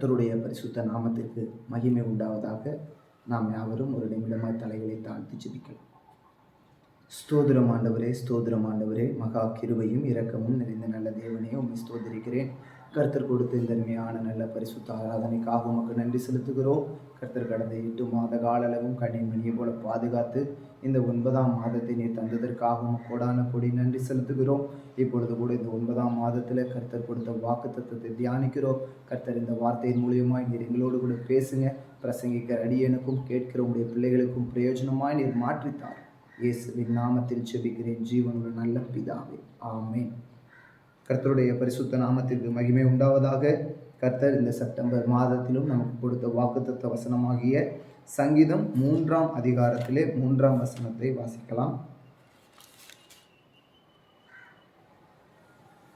கர்த்தருடைய பரிசுத்த நாமத்திற்கு மகிமை உண்டாவதாக. நாம் யாவரும் ஒரு நிமிடமாய் தலைகளை தாழ்த்தி ஜெபிக்கலாம். ஸ்தோத்திரம் ஆண்டவரே, ஸ்தோத்திரம் ஆண்டவரே, மகா கிருபையும் இரக்கமும் நிறைந்த நல்ல தேவனே, உம்மை ஸ்தோத்திரிக்கிறேன். கர்த்தர் கொடுத்த இந்த அருமையான நல்ல பரிசுத்த ஆராதனைக்காக உமக்கு நன்றி செலுத்துகிறோம். கர்த்தர் கடந்த 8 மாத கால அளவும் கண்ணின் மணியை போல பாதுகாத்து இந்த 9ஆம் மாதத்தை நீர் தந்ததற்காக உமக்கு கோடான கோடி நன்றி செலுத்துகிறோம். இப்பொழுது கூட இந்த 9ஆம் மாதத்தில் கர்த்தர் கொடுத்த வாக்கு தத்தத்தை தியானிக்கிறோம். கர்த்தர் இந்த வார்த்தையின் மூலியமாய் நீர் எங்களோடு கூட பேசுங்க. பிரசங்கிக்கிற அடியனுக்கும் கேட்கிற உடைய பிள்ளைகளுக்கும் பிரயோஜனமாய் நீர் மாற்றித்தார். இயேசுவின் நாமத்தில் ஜெபிக்கிறேன் ஜீவனுள்ள நல்ல பிதாவே, ஆமென். கர்த்தருடைய பரிசுத்த நாமத்திற்கு மகிமை உண்டாவதாக. கர்த்தர் இந்த செப்டம்பர் மாதத்திலும் நமக்கு கொடுத்த வாக்குத்தத்த வசனமாகிய சங்கீதம் 3ஆம் அதிகாரத்திலே 3ஆம் வசனத்தை வாசிக்கலாம்.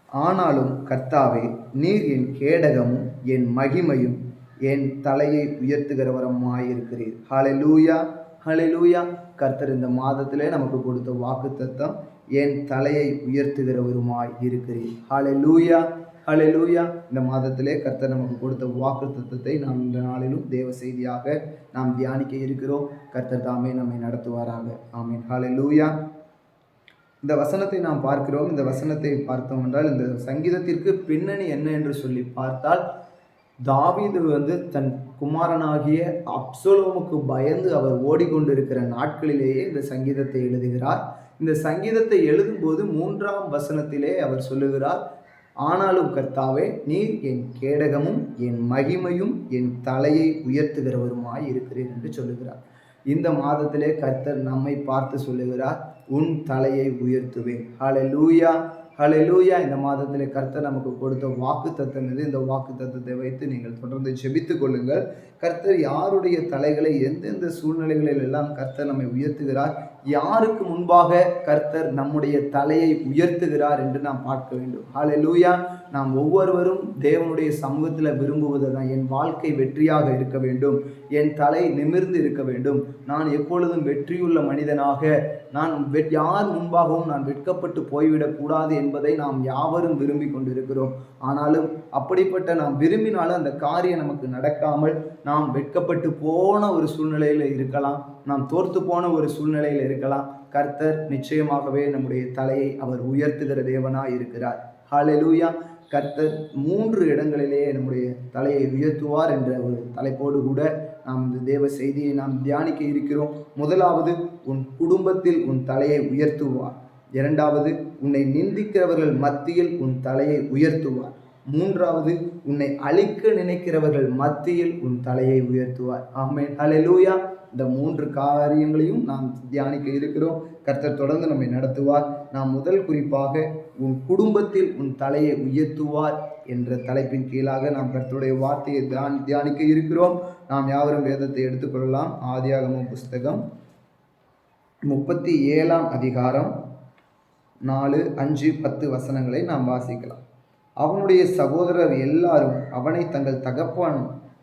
ஆனாலும் கர்த்தாவே, நீர் என் கேடகமும் என் மகிமையும் என் தலையை உயர்த்துகிறவருமாயிருக்கிறீர். ஹல்லேலூயா, ஹல்லேலூயா. கர்த்தர் இந்த மாதத்திலே நமக்கு கொடுத்த வாக்குத்தத்தம், என் தலையை உயர்த்துகிறவருமாய் இருக்கிறீர். ஹல்லேலூயா, ஹல்லேலூயா. இந்த மாதத்திலே கர்த்தர் நமக்கு கொடுத்த வாக்குத்தத்தத்தை நாம் இந்த நாளிலும் தேவ செய்தியாக நாம் தியானிக்க இருக்கிறோம். கர்த்தர் தாமே நம்மை நடத்துவாராக. ஆமென், ஹல்லேலூயா. இந்த வசனத்தை நாம் பார்க்கிறோம். இந்த வசனத்தை பார்த்தோம் என்றால், இந்த சங்கீதத்திற்கு பின்னணி என்ன என்று சொல்லி பார்த்தால், தாவீது தன் குமாரனாகிய அப்சலோமுக்கு பயந்து அவர் ஓடிக்கொண்டிருக்கிற நாட்களிலேயே இந்த சங்கீதத்தை எழுதுகிறார். இந்த சங்கீதத்தை எழுதும்போது 3ஆம் வசனத்திலே அவர் சொல்லுகிறார், ஆனாலும் கர்த்தாவே, நீர் என் கேடகமும் என் மகிமையும் என் தலையை உயர்த்துகிறவருமாய் இருக்கிறீர் என்று சொல்லுகிறார். இந்த மாதத்திலே கர்த்தர் நம்மை பார்த்து சொல்லுகிறார், உன் தலையை உயர்த்துவேன். ஹல்லேலூயா, ஹல்லேலூயா. இந்த மாதத்திலே கர்த்தர் நமக்கு கொடுத்த வாக்கு தத்தம் இது. இந்த வாக்கு தத்தத்தை வைத்து நீங்கள் தொடர்ந்து ஜெபித்துக் கொள்ளுங்கள். கர்த்தர் யாருடைய தலைகளை எந்தெந்த சூழ்நிலைகளில் எல்லாம் கர்த்தர் நம்மை உயர்த்துகிறார், யாருக்கு முன்பாக கர்த்தர் நம்முடைய தலையை உயர்த்துகிறார் என்று நாம் பார்க்க வேண்டும். ஹல்லேலூயா. நாம் ஒவ்வொருவரும் தேவனுடைய சமூகத்தில் விரும்புவது தான், என் வாழ்க்கை வெற்றியாக இருக்க வேண்டும், என் தலை நிமிர்ந்து இருக்க வேண்டும், நான் எப்பொழுதும் வெற்றியுள்ள மனிதனாக, நான் யார் முன்பாகவும் நான் வெட்கப்பட்டு போய்விடக் கூடாது என்பதை நாம் யாவரும் விரும்பி கொண்டிருக்கிறோம். ஆனாலும் அப்படிப்பட்ட நாம் விரும்பினாலும் அந்த காரியம் நமக்கு நடக்காமல் நாம் வெட்கப்பட்டு போன ஒரு சூழ்நிலையில் இருக்கலாம், நாம் தோர்த்து போன ஒரு சூழ்நிலையில் இருக்கலாம். கர்த்தர் நிச்சயமாகவே நம்முடைய தலையை அவர் உயர்த்துகிற தேவனாய் இருக்கிறார். ஹல்லேலூயா. கர்த்தர் 3 இடங்களிலேயே நம்முடைய தலையை உயர்த்துவார் என்ற ஒரு தலைப்போடு கூட நாம் இந்த தேவ செய்தியை நாம் தியானிக்க இருக்கிறோம். முதலாவது, உன் குடும்பத்தில் உன் தலையை உயர்த்துவார். 2வது, உன்னை நிந்திக்கிறவர்கள் மத்தியில் உன் தலையை உயர்த்துவார். 3வது, உன்னை அழிக்க நினைக்கிறவர்கள் மத்தியில் உன் தலையை உயர்த்துவார். ஆமென், ஹல்லேலூயா. இந்த 3 காரியங்களையும் நாம் தியானிக்க இருக்கிறோம். கர்த்தர் தொடர்ந்து நம்மை நடத்துவார். நாம் முதல் குறிப்பாக, உன் குடும்பத்தில் உன் தலையை உயர்த்துவார் என்ற தலைப்பின் கீழாக நாம் கர்த்தருடைய வார்த்தையை தியானிக்க இருக்கிறோம். நாம் யாவரும் வேதத்தை எடுத்துக்கொள்ளலாம். ஆதியாகமம் புஸ்தகம் 37ஆம் அதிகாரம் 4, 5, 10 வசனங்களை நாம் வாசிக்கலாம். அவனுடைய சகோதரர் எல்லாரும் அவனை தங்கள் தகப்பன்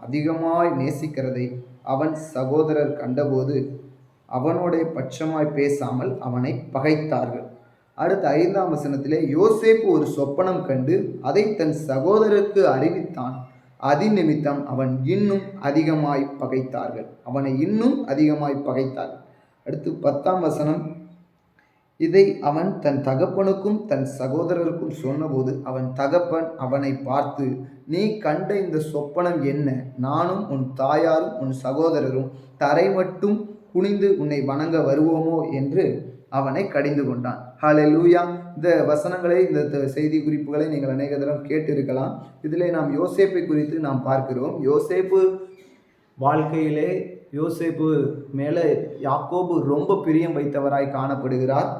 அதிகமாய் நேசிக்கிறதை அவன் சகோதரர் கண்டபோது அவனோட பட்சமாய் பேசாமல் அவனை பகைத்தார்கள். அடுத்த 5ஆம் வசனத்திலே, யோசேப்பு ஒரு சொப்பனம் கண்டு அதை தன் சகோதரருக்கு அறிவித்தான். அதன் நிமித்தம் அவன் இன்னும் அதிகமாய் பகைத்தார்கள், அவனை இன்னும் அதிகமாய் பகைத்தார்கள். அடுத்து 10ஆம் வசனம், இதை அவன் தன் தகப்பனுக்கும் தன் சகோதரருக்கும் சொன்னபோது அவன் தகப்பன் அவனை பார்த்து, நீ கண்ட இந்த சொப்பனம் என்ன? நானும் உன் தாயாரும் உன் சகோதரரும் தரை மட்டும் குனிந்து உன்னை வணங்க வருவோமோ என்று அவனை கடிந்து கொண்டான். ஹல்லேலூயா. இந்த வசனங்களை, இந்த செய்தி குறிப்புகளை நீங்கள் அநேக தரம் கேட்டிருக்கலாம். இதிலே நாம் யோசேப்பை குறித்து நாம் பார்க்கிறோம். யோசேப்பு வாழ்க்கையிலே யோசேப்பு மேலே யாக்கோபு ரொம்ப பிரியம் வைத்தவராய் காணப்படுகிறார்.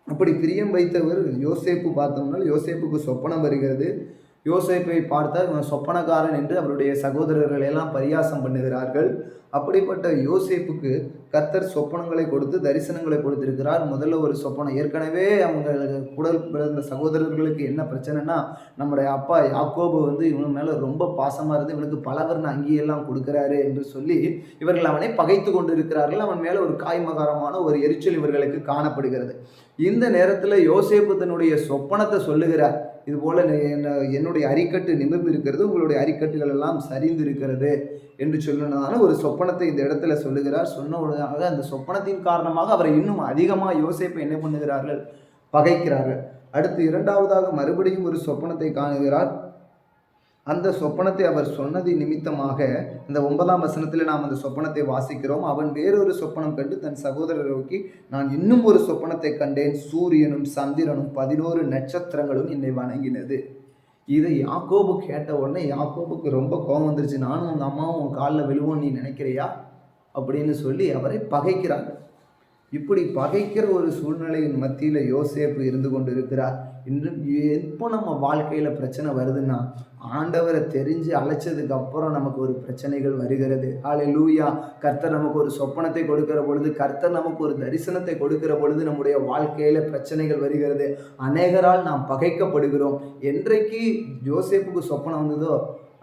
அப்படி பிரியம் வைத்தவர் யோசேப்பு பார்த்தோம்னா, யோசேப்புக்கு சொப்பனம் வருகிறது. யோசேப்பை பார்த்தால் இவன் சொப்பனக்காரன் என்று அவருடைய சகோதரர்கள் எல்லாம் பரியாசம் பண்ணுகிறார்கள். அப்படிப்பட்ட யோசேப்புக்கு கர்த்தர் சொப்பனங்களை கொடுத்து தரிசனங்களை கொடுத்திருக்கிறார். முதல்ல ஒரு சொப்பனம், ஏற்கனவே அவங்க கூட பிறந்த சகோதரர்களுக்கு என்ன பிரச்சனைனா, நம்முடைய அப்பா யாக்கோபு இவன் மேலே ரொம்ப பாசமாக இருந்து இவனுக்கு பலவர்ண அங்கியெல்லாம் கொடுக்குறாரு என்று சொல்லி இவர்கள் அவனை பகைத்து கொண்டு இருக்கிறார்கள். அவன் மேலே ஒரு காய்மகாரமான ஒரு எரிச்சல் இவர்களுக்கு காணப்படுகிறது. இந்த நேரத்தில் யோசேப்பு தன்னுடைய சொப்பனத்தை சொல்லுகிறார். இது போல என்னுடைய அரிக்கட்டு நிமிர்ந்து இருக்கிறது, உங்களுடைய அரிக்கட்டுகள் எல்லாம் சரிந்து இருக்கிறது என்று சொன்னதான ஒரு சொப்பனத்தை இந்த இடத்துல சொல்லுகிறார். சொன்ன உடனே அந்த சொப்பனத்தின் காரணமாக அவரை இன்னும் அதிகமாக யோசேப்பை என்ன பண்ணுகிறார்கள்? பகைக்கிறார்கள். அடுத்து இரண்டாவதாக மறுபடியும் ஒரு சொப்பனத்தை காணுகிறார். அந்த சொப்பனத்தை அவர் சொன்னது நிமித்தமாக இந்த 9ஆம் வசனத்தில் நாம் அந்த சொப்பனத்தை வாசிக்கிறோம். அவன் வேறொரு சொப்பனம் கண்டு தன் சகோதரரை நோக்கி, நான் இன்னும் ஒரு சொப்பனத்தை கண்டேன், சூரியனும் சந்திரனும் 11 நட்சத்திரங்களும் என்னை வணங்கினது. இதை யாக்கோபு கேட்ட உடனே யாக்கோபுக்கு ரொம்ப கோபம் வந்துருச்சு. நானும் உங்கள் அம்மாவும் உன் காலில் விழுவோம் நீ நினைக்கிறியா அப்படின்னு சொல்லி அவரை பகைக்கிறாங்க. இப்படி பகைக்கிற ஒரு சூழ்நிலையின் மத்தியில் யோசேப்பு இருந்து கொண்டு இருக்கிறார். இன்னும் எப்போ நம்ம வாழ்க்கையில் பிரச்சனை வருதுன்னா, ஆண்டவரை தெரிஞ்சு அழைச்சதுக்கு அப்புறம் நமக்கு ஒரு பிரச்சனைகள் வருகிறது. ஹல்லேலூயா. கர்த்தர் நமக்கு ஒரு சொப்பனத்தை கொடுக்கிற பொழுது, கர்த்தர் நமக்கு ஒரு தரிசனத்தை கொடுக்கிற பொழுது நம்முடைய வாழ்க்கையில பிரச்சனைகள் வருகிறது. அநேகரால் நாம் பகைக்கப்படுகிறோம். என்றைக்கு யோசேப்புக்கு சொப்பனம் வந்ததோ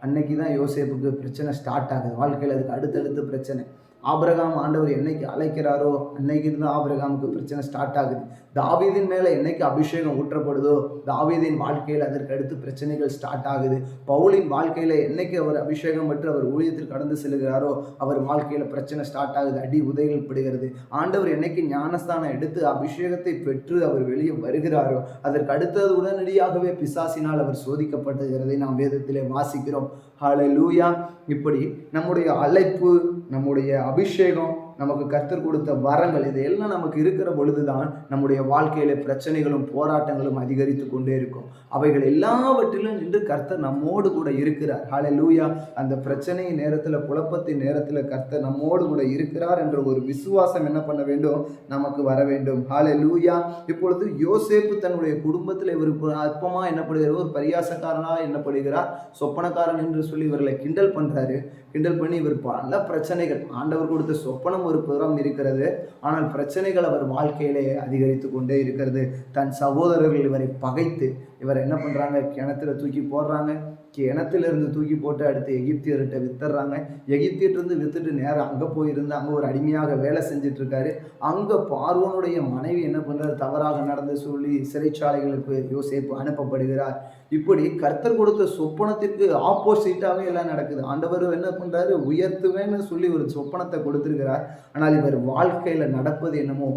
அன்னைக்கு தான் யோசேப்புக்கு பிரச்சனை ஸ்டார்ட் ஆகுது. வாழ்க்கையில் அதுக்கு அடுத்தடுத்து பிரச்சனை. ஆபிரகாம் ஆண்டவர் என்னைக்கு அழைக்கிறாரோ அன்னைக்கு இருந்து ஆபிரகாமுக்கு பிரச்சனை ஸ்டார்ட் ஆகுது. தாவீதின் மேலே என்னைக்கு அபிஷேகம் ஊற்றப்படுதோ தாவீதின் வாழ்க்கையில் அதற்கு அடுத்து பிரச்சனைகள் ஸ்டார்ட் ஆகுது. பவுலின் வாழ்க்கையில் என்னைக்கு அவர் அபிஷேகம் பெற்று அவர் ஊழியத்தில் கடந்து செல்கிறாரோ அவர் வாழ்க்கையில் பிரச்சனை ஸ்டார்ட் ஆகுது, அடி உதைகள் படுகிறது. ஆண்டவர் என்னைக்கு ஞானஸ்தானம் எடுத்து அபிஷேகத்தை பெற்று அவர் வெளியே வருகிறாரோ அதற்கு அடுத்தது உடனடியாகவே பிசாசினால் அவர் சோதிக்கப்படுகிறதை நாம் வேதத்திலே வாசிக்கிறோம். ஹல்லேலூயா. இப்படி நம்முடைய அழைப்பு, நம்முடைய அபிஷேகம், நமக்கு கர்த்தர் கொடுத்த வரங்கள் இதையெல்லாம் நமக்கு இருக்கிற பொழுதுதான் நம்முடைய வாழ்க்கையில பிரச்சனைகளும் போராட்டங்களும் அதிகரித்து கொண்டே இருக்கும். அவைகள் எல்லாவற்றிலும் நின்று கர்த்தர் நம்மோடு கூட இருக்கிறார். ஹல்லேலூயா. அந்த பிரச்சனையின் நேரத்துல, குழப்பத்தின் நேரத்துல கர்த்தர் நம்மோடு கூட இருக்கிறார் என்ற ஒரு விசுவாசம் என்ன பண்ண வேண்டும்? நமக்கு வர வேண்டும். ஹல்லேலூயா. இப்பொழுது யோசேப்பு தன்னுடைய குடும்பத்தில் இவருக்கு அற்பமா என்னப்படுகிறார்? ஒரு பரியாசக்காரனா என்னப்படுகிறார்? சொப்பனக்காரன் என்று சொல்லி இவர்களை கிண்டல் பண்றாரு. கிண்டல் பண்ணி இவர் பல பிரச்சனைகள், ஆண்டவர் கொடுத்த சொப்பனம் ஒரு புறம் இருக்கிறது, ஆனால் பிரச்சனைகள் அவர் வாழ்க்கையிலே அதிகரித்து கொண்டே இருக்கிறது. தன் சகோதரர்கள் இவரை பகைத்து இவர் என்ன பண்றாங்க? கிணத்துல தூக்கி போடுறாங்க. கிணத்திலிருந்து தூக்கி போட்டு அடுத்து எகிப்தியர்கிட்ட வித்துடுறாங்க. எகிப்தியிலிருந்து வித்துட்டு நேரம் அங்கே போயிருந்து அங்கே ஒரு அடிமையாக வேலை செஞ்சுட்டு இருக்காரு. அங்கே பார்வோனுடைய மனைவி என்ன பண்றாரு? தவறாக நடந்து சொல்லி சிறைச்சாலைகளுக்கு யோசேப்பு அனுப்பப்படுகிறார். இப்படி கர்த்தர் கொடுத்த சொப்பனத்திற்கு ஆப்போசிட்டாவே எல்லாம் நடக்குது. ஆண்டவர் என்ன பண்றாரு? உயர்த்துவேன்னு சொல்லி ஒரு சொப்பனத்தை கொடுத்திருக்கிறார். ஆனால் இவர் வாழ்க்கையில நடப்பது என்னமோ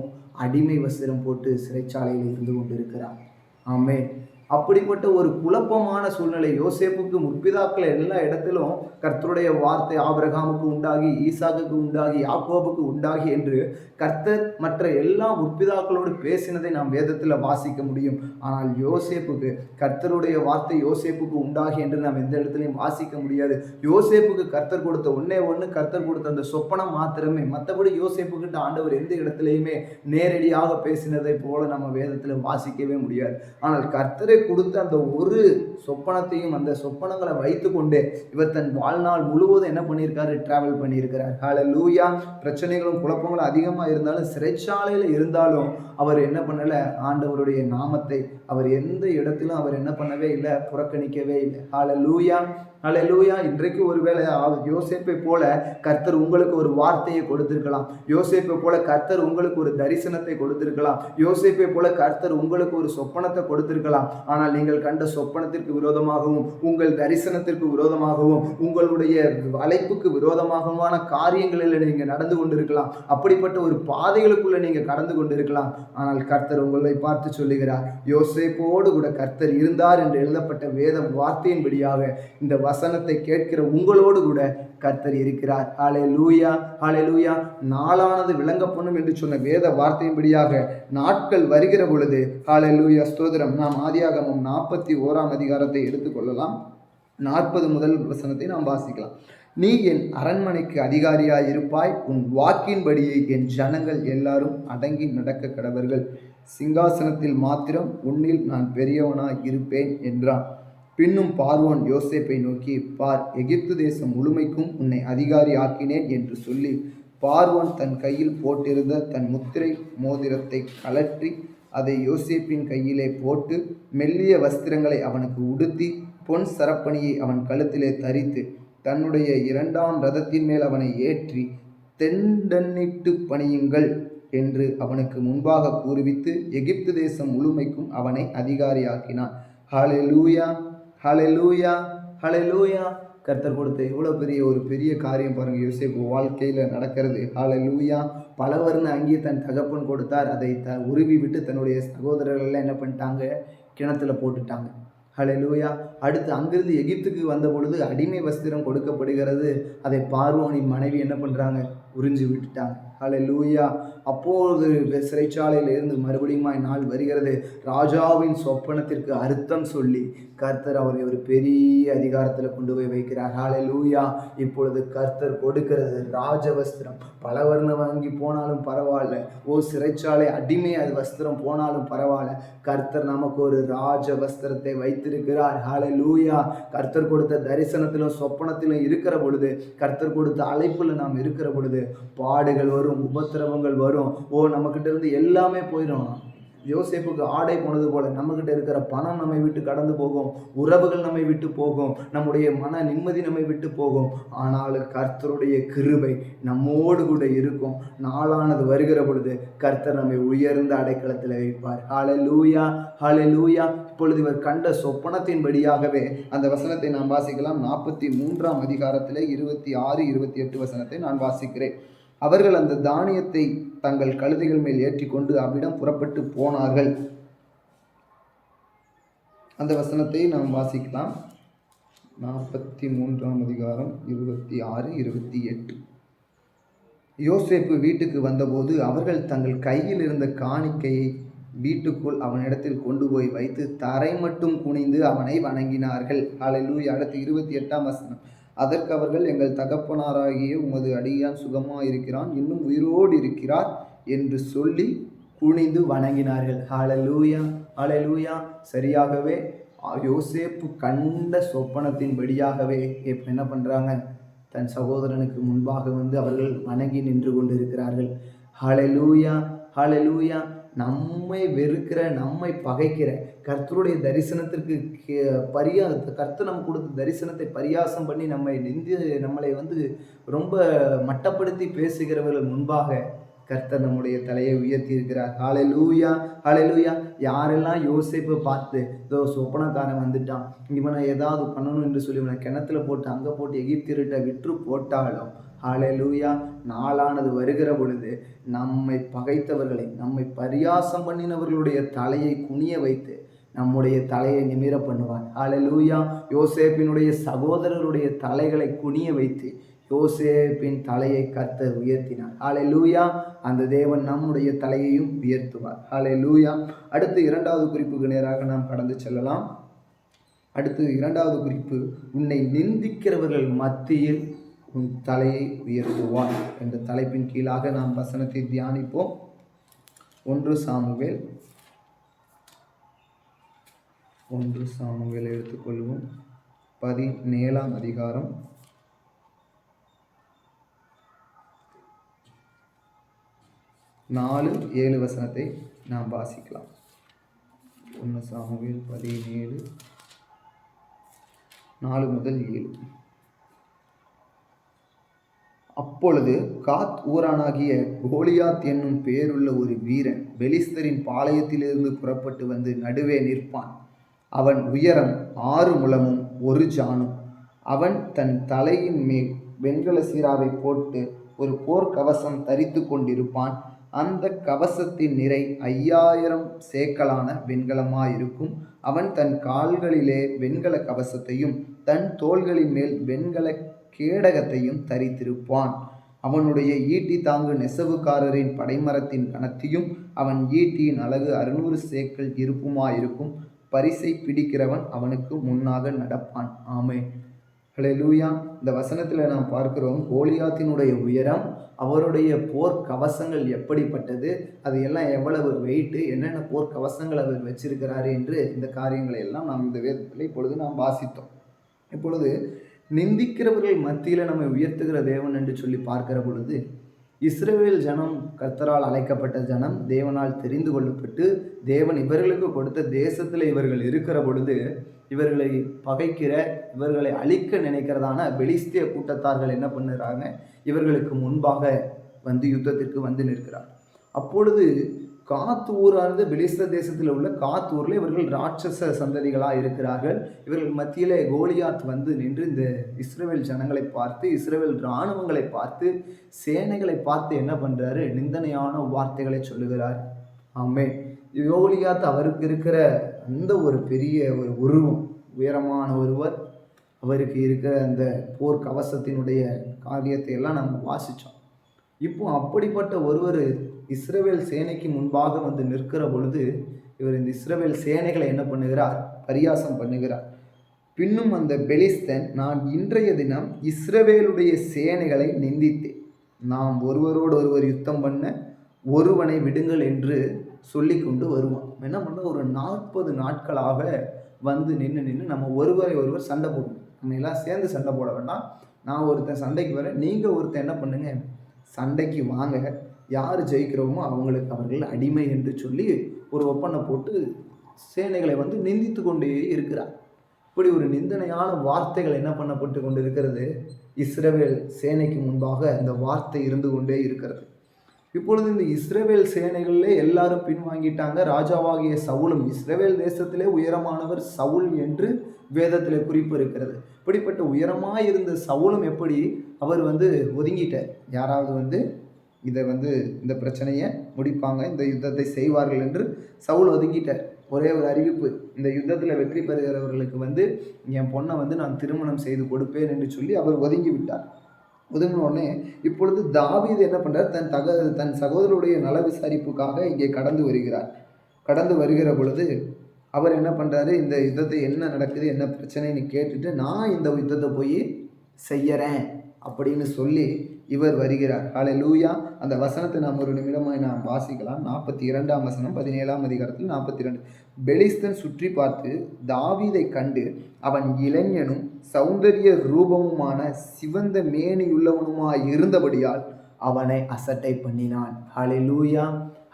அடிமை வஸ்திரம் போட்டு சிறைச்சாலையில் இருந்து கொண்டிருக்கிறார். ஆமென். அப்படிப்பட்ட ஒரு குழப்பமான சூழ்நிலை யோசேப்புக்கு முற்பிதாக்கள் எல்லா இடத்திலும் கர்த்தருடைய வார்த்தை ஆபிரகாமுக்கு உண்டாகி, ஈசாக்குக்கு உண்டாகி, யாக்கோபுக்கு உண்டாகி என்று கர்த்தர் மற்ற எல்லா முற்பிதாக்களோடு பேசினதை நாம் வேதத்தில் வாசிக்க முடியும். ஆனால் யோசேப்புக்கு கர்த்தருடைய வார்த்தை யோசேப்புக்கு உண்டாகி என்று நாம் எந்த இடத்துலையும் வாசிக்க முடியாது. யோசேப்புக்கு கர்த்தர் கொடுத்த ஒன்று கர்த்தர் கொடுத்த அந்த சொப்பனம் மாத்திரமே. மற்றபடி யோசேப்புக்கிட்ட ஆண்டவர் எந்த இடத்துலையுமே நேரடியாக பேசினதை போல நம்ம வேதத்தில் வாசிக்கவே முடியாது. ஆனால் கர்த்தரை கொடுத்த அந்த ஒரு சொப்பனத்தையும் அந்த சொப்பனங்களை வைத்து கொண்டு இவர் தன் வாழ்நாள் முழுவதும் என்ன பண்ணியிருக்காரு? டிராவல் பண்ணியிருக்கிறார். ஹல்லேலூயா. பிரச்சனைகளும் குழப்பங்களும் அதிகமாக இருந்தாலும், சிறைச்சாலையில் இருந்தாலும் அவர் என்ன பண்ணல? ஆண்டவருடைய நாமத்தை அவர் எந்த இடத்திலும் அவர் என்ன பண்ணவே இல்லை? புறக்கணிக்கவே இல்லை. ஹல்லேலூயா. ஹல்லேலூயா. இன்றைக்கு ஒருவேளை யோசேப்பை போல கர்த்தர் உங்களுக்கு ஒரு வார்த்தையை கொடுத்திருக்கலாம். யோசேப்பை போல கர்த்தர் உங்களுக்கு ஒரு தரிசனத்தை கொடுத்திருக்கலாம். யோசேப்பை போல கர்த்தர் உங்களுக்கு ஒரு சொப்பனத்தை கொடுத்திருக்கலாம். ஆனால் நீங்கள் கண்ட சொப்பனத்திற்கு விரோதமாகவும், உங்கள் தரிசனத்திற்கு விரோதமாகவும், உங்களுடைய அழைப்புக்கு விரோதமாகவான காரியங்களில் நீங்க நடந்து கொண்டிருக்கலாம். அப்படிப்பட்ட ஒரு பாதைகளுக்குள்ள நீங்க கடந்து கொண்டிருக்கலாம். ஆனால் கர்த்தர் உங்களை பார்த்து சொல்லுகிறார், யோசேப்போடு கூட கர்த்தர் இருந்தார் என்று எழுதப்பட்ட வேத வார்த்தையின்படியாக இந்த வசனத்தை கேட்கிற உங்களோடு கூட கர்த்தர் இருக்கிறார். ஹல்லேலூயா. ஹல்லேலூயா. நாளானது விளங்க பண்ணும் என்று சொன்ன வேத வார்த்தையின்படியாக நாட்கள் வருகிற பொழுது, ஹல்லேலூயா, ஸ்தோத்திரம். நாம் ஆதியாகமம் 41ஆம் அதிகாரத்தை எடுத்துக்கொள்ளலாம். 40 முதல் வசனத்தை நாம் வாசிக்கலாம். நீ என் அரண்மனைக்கு அதிகாரியாய் இருப்பாய், உன் வாக்கின்படியே என் ஜனங்கள் எல்லாரும் அடங்கி நடக்க கடவர்கள், சிங்காசனத்தில் மாத்திரம் உன்னில் நான் பெரியவனாய் இருப்பேன் என்றான். பின்னும் பார்வோன் யோசேப்பை நோக்கி, பார், எகிப்து தேசம் முழுமைக்கும் உன்னை அதிகாரி ஆக்கினேன் என்று சொல்லி பார்வோன் தன் கையில் போட்டிருந்த தன் முத்திரை மோதிரத்தை கலற்றி அதை யோசேப்பின் கையிலே போட்டு மெல்லிய வஸ்திரங்களை அவனுக்கு உடுத்தி பொன் சரப்பணியை அவன் கழுத்திலே தரித்து தன்னுடைய 2ஆம் ரதத்தின் மேல் அவனை ஏற்றி, தெண்டன்னிட்டு பணியுங்கள், என்று அவனுக்கு முன்பாக கூறுவித்து எகிப்து தேசம் முழுமைக்கும் அவனை அதிகாரியாக்கினான். ஹல்லேலூயா, ஹல்லேலூயா, ஹல்லேலூயா. கர்த்தர் கொடுத்த எவ்வளோ பெரிய காரியம் பாருங்கள், யோசேப்பு வாழ்க்கையில் நடக்கிறது. ஹல்லேலூயா. பலவர்ண அங்கேயே தன் தகப்பன் கொடுத்தார். அதை உருவி விட்டு தன்னுடைய சகோதரர்கள்லாம் என்ன பண்ணிட்டாங்க, கிணத்துல போட்டுட்டாங்க. ஹல்லேலூயா. அடுத்து அங்கிருந்து எகிப்துக்கு வந்த பொழுது அடிமை வஸ்திரம் கொடுக்கப்படுகிறது. அதை பார்வோனின் மனைவி என்ன பண்ணுறாங்க, உறிஞ்சி விட்டுட்டாங்க. ஹல்லேலூயா. அப்போது சிறைச்சாலையில் இருந்து மறுபடியும் நாள் வருகிறது. ராஜாவின் சொப்பனத்திற்கு அர்த்தம் சொல்லி கர்த்தர் அவரை ஒரு பெரிய அதிகாரத்தில் கொண்டு போய் வைக்கிறார். ஹல்லேலூயா. இப்பொழுது கர்த்தர் கொடுக்கிறது ராஜவஸ்திரம். பல வர்ணம் வாங்கி போனாலும் பரவாயில்ல, சிறைச்சாலை அடிமை அது வஸ்திரம் போனாலும் பரவாயில்ல, கர்த்தர் நமக்கு ஒரு ராஜ வஸ்திரத்தை வைத்திருக்கிறார். ஹல்லேலூயா. கர்த்தர் கொடுத்த தரிசனத்திலும் சொப்பனத்திலும் இருக்கிற பொழுது, கர்த்தர் கொடுத்த அழைப்புல நாம் இருக்கிற பொழுது பாடுகள் வரும், உபத்திரவங்கள் வரும். நம்மகிட்ட இருந்து எல்லாமே போயிடும். யோசேப்புக்கு ஆடை போனது போல நம்மகிட்ட இருக்கிற பணம் நம்மை விட்டு கடந்து போகும், உறவுகள் நம்மை விட்டு போகும், நம்முடைய மன நிம்மதி நம்மை விட்டு போகும். ஆனால் கர்த்தருடைய கிருபை நம்மோடு கூட இருக்கும். நாளானது வருகிற பொழுது கர்த்தர் நம்மை உயர்ந்த அடைக்கலத்தில் வைப்பார். ஹல்லேலூயா, ஹல்லேலூயா. இப்பொழுது இவர் கண்ட சொப்பனத்தின்படியாகவே அந்த வசனத்தை நான் வாசிக்கலாம். 43ஆம் அதிகாரத்தில் 26, 28 வசனத்தை நான் வாசிக்கிறேன். அவர்கள் அந்த தானியத்தை தங்கள் கழுதைகள் மேல் ஏற்றி கொண்டு அவ்விடம் புறப்பட்டு போனார்கள். அந்த வசனத்தை நாம் வாசிக்கலாம். 43ஆம் அதிகாரம் 26, 28. யோசேப்பு வீட்டுக்கு வந்தபோது அவர்கள் தங்கள் கையில் இருந்த காணிக்கையை வீட்டுக்குள் அவனிடத்தில் கொண்டு போய் வைத்து தரை மட்டும் குனிந்து அவனை வணங்கினார்கள். ஹல்லேலூயா. அடுத்து 28ஆம் வசனம். அதற்கு அவர்கள், எங்கள் தகப்பனாராகிய உமது அடியான் சுகமாயிருக்கிறான், இன்னும் உயிரோடு இருக்கிறார் என்று சொல்லி குனிந்து வணங்கினார்கள். ஹல்லேலூயா, ஹல்லேலூயா. சரியாகவே யோசேப்பு கண்ட சொப்பனத்தின்படியாகவே இப்போ என்ன பண்ணுறாங்க, தன் சகோதரனுக்கு முன்பாக வந்து அவர்கள் வணங்கி நின்று கொண்டு இருக்கிறார்கள். ஹல்லேலூயா, ஹல்லேலூயா. நம்மை வெறுக்கிற, நம்மை பகைக்கிற, கர்த்தருடைய தரிசனத்திற்கு கர்த்தர் நமக்கு கொடுத்த தரிசனத்தை பரியாசம் பண்ணி நம்மளை வந்து ரொம்ப மட்டப்படுத்தி பேசுகிறவர்கள் முன்பாக கர்த்தர் நம்முடைய தலையை உயர்த்தி இருக்கிறார். ஹல்லேலூயா, ஹல்லேலூயா. யாரெல்லாம் யோசேப்பை பார்த்து இதோ சொப்பனக்காரன் வந்துட்டான், இவனை ஏதாவது பண்ணணும் என்று சொல்லி இவனை கிணத்துல போட்டு அங்கே போட்டு எகிப்தியர்கிட்ட விற்று போட்டாலும், ஹல்லேலூயா, நாளானது வருகிற பொழுது நம்மை பகைத்தவர்களை, நம்மை பரியாசம் பண்ணினவர்களுடைய தலையை குனிய வைத்து நம்முடைய தலையை நிமிர பண்ணுவார். ஹல்லேலூயா. யோசேப்பினுடைய சகோதரருடைய தலைகளை குனிய வைத்து யோசேப்பின் தலையை கர்த்தர் உயர்த்தினார். ஹல்லேலூயா. அந்த தேவன் நம்முடைய தலையையும் உயர்த்துவார். ஹல்லேலூயா. அடுத்து 2வது குறிப்புக்கு நேராக நாம் கடந்து செல்லலாம். அடுத்து 2வது குறிப்பு, உன்னை நிந்திக்கிறவர்கள் மத்தியில் உன் தலையை உயர்த்துவான் என்ற தலைப்பின் கீழாக நாம் வசனத்தை தியானிப்போம். 1 சாமுவேல் எடுத்துக்கொள்வோம். 17ஆம் அதிகாரம் 4-7 வசனத்தை நாம் வாசிக்கலாம். 1 சாமுவேல் 17, 4 முதல் 7. அப்பொழுது காத் ஊரானாகிய கோலியாத் என்னும் பேருள்ள ஒரு வீரன் பெலிஸ்தரின் பாளையத்திலிருந்து புறப்பட்டு வந்து நடுவே நிற்பான். அவன் உயரம் 6 முழமும் 1 ஜானும். அவன் தன் தலையின் மேல் வெண்கல சீராவை போட்டு ஒரு போர்க்கவசம் தரித்து கொண்டிருப்பான். அந்த கவசத்தின் நிறை 5000 சேக்கலான வெண்கலமாயிருக்கும். அவன் தன் கால்களிலே வெண்கல கவசத்தையும் தன் தோள்களின் மேல் வெண்கல கேடகத்தையும் தரித்திருப்பான். அவனுடைய ஈட்டி தாங்கு நெசவுக்காரரின் படைமரத்தின் கனத்தையும் அவன் ஈட்டியின் அழகு 600 சேக்கல் இருப்புமாயிருக்கும். பரிசை பிடிக்கிறவன் அவனுக்கு முன்னாக நடப்பான். ஆமென். ஹல்லேலூயா. இந்த வசனத்தில் நாம் பார்க்கிறோம், கோலியாத்தினுடைய உயரம், அவருடைய போர் கவசங்கள் எப்படிப்பட்டது, அது எல்லாம் எவ்வளவு வெயிட்டு, என்னென்ன போர் கவசங்கள் அவர் வச்சிருக்கிறாரு என்று இந்த காரியங்களை எல்லாம் நாம் இந்த வேதத்தில் இப்பொழுது நாம் வாசித்தோம். இப்பொழுது நிந்திக்கிறவர்கள் மத்தியில் நம்மை உயர்த்துகிற தேவன் என்று சொல்லி பார்க்கிற பொழுது, இஸ்ரவேல் ஜனம் கர்த்தரால் அழைக்கப்பட்ட ஜனம், தேவனால் தெரிந்து கொள்ளப்பட்டு தேவன் இவர்களுக்கு கொடுத்த தேசத்தில் இவர்கள் இருக்கிற பொழுது, இவர்களை பகைக்கிற, இவர்களை அழிக்க நினைக்கிறதான பெலிஸ்திய கூட்டத்தார்கள் என்ன பண்ணுறாங்க, இவர்களுக்கு முன்பாக வந்து யுத்தத்திற்கு வந்து நிற்கிறார். அப்பொழுது காத் ஊரானது பெலிஸ்த தேசத்தில் உள்ள காத் ஊரில் இவர்கள் ராட்சச சந்ததிகளாக இருக்கிறார்கள். இவர்கள் மத்தியிலே கோலியாத் வந்து நின்று இந்த இஸ்ரவேல் ஜனங்களை பார்த்து, இஸ்ரவேல் இராணுவங்களை பார்த்து, சேனைகளை பார்த்து என்ன பண்றாரு? நிந்தனையான வார்த்தைகளை சொல்லுகிறார். ஆமென். கோலியாத் அவருக்கு இருக்கிற அந்த ஒரு பெரிய ஒரு உருவம், உயரமான ஒருவர், அவருக்கு இருக்கிற அந்த போர் கவசத்தினுடைய காரியத்தை எல்லாம் நம்ம வாசித்தோம். இப்போ அப்படிப்பட்ட ஒருவர் இஸ்ரவேல் சேனைக்கு முன்பாக வந்து நிற்கிற பொழுது இவர் இந்த இஸ்ரவேல் சேனைகளை என்ன பண்ணுகிறார்? பரியாசம் பண்ணுகிறார். பின்னும் அந்த பெலிஸ்தன், நான் இன்றைய தினம் இஸ்ரவேலுடைய சேனைகளை நிந்தித்தேன். நாம் ஒருவரோடு ஒருவர் யுத்தம் பண்ண ஒருவனை விடுங்கள் என்று சொல்லி கொண்டு வருவான். என்ன பண்ண, ஒரு 40 நாட்களாக வந்து நின்று நம்ம ஒருவரை ஒருவர் சண்டை போடணும். நம்ம எல்லாம் சேர்ந்து சண்டை போட வேண்டாம். நான் ஒருத்தன் சண்டைக்கு வரேன், நீங்கள் ஒருத்தன் என்ன பண்ணுங்க, சண்டைக்கு வாங்க, யார் ஜெயிக்கிறோமோ அவர்கள் அடிமை என்று சொல்லி ஒரு ஒப்பந்தம் போட்டு சேனைகளை வந்து நிந்தித்து கொண்டே இருக்கிறார். இப்படி ஒரு நிந்தனையான வார்த்தைகள் என்ன பண்ணப்பட்டு கொண்டு இருக்கிறது? இஸ்ரவேல் சேனைக்கு முன்பாக இந்த வார்த்தை இருந்து கொண்டே இருக்கிறது. இப்பொழுது இந்த இஸ்ரவேல் சேனைகளிலே எல்லாரும் பின்வாங்கிட்டாங்க. ராஜாவாகிய சவுலும், இஸ்ரவேல் தேசத்திலே உயரமானவர் சவுல் என்று வேதத்திலே குறிப்பு இருக்கிறது. இப்படிப்பட்ட உயரமாக இருந்த சவுலும் எப்படி அவர் வந்து ஒதுங்கிட்டார். யாராவது வந்து இதை வந்து இந்த பிரச்சனையை முடிப்பாங்க, இந்த யுத்தத்தை செய்வார்கள் என்று சவுல் ஒதுங்கிட்டார். ஒரே ஒரு அறிவிப்பு, இந்த யுத்தத்தில் வெற்றி பெறுகிறவர்களுக்கு வந்து என் பொண்ணை வந்து நான் திருமணம் செய்து கொடுப்பேன் என்று சொல்லி அவர் ஒதுங்கி விட்டார். ஒதுங்கினோடனே இப்பொழுது தாவீது என்ன பண்ணுறார்? தன் சகோதரருடைய நல விசாரிப்புக்காக இங்கே கடந்து வருகிறார். கடந்து வருகிற பொழுது அவர் என்ன பண்ணுறாரு? இந்த யுத்தத்தை என்ன நடக்குது, என்ன பிரச்சனைன்னு கேட்டுட்டு, நான் இந்த யுத்தத்தை போய் செய்யறேன் அப்படின்னு சொல்லி இவர் வருகிறார். ஹல்லேலூயா. அந்த வசனத்தை நாம் ஒரு நிமிடமாய் நாம் வாசிக்கலாம். 42ஆம் வசனம், 17ஆம் அதிகாரத்தில் 42. பெலிஸ்தன் சுற்றி பார்த்து தாவீதை கண்டு, அவன் இளைஞனும் சௌந்தரிய ரூபமுமான சிவந்த மேனியுள்ளவனுமாய் இருந்தபடியால் அவனை அசட்டை பண்ணினான். ஹல்லேலூயா,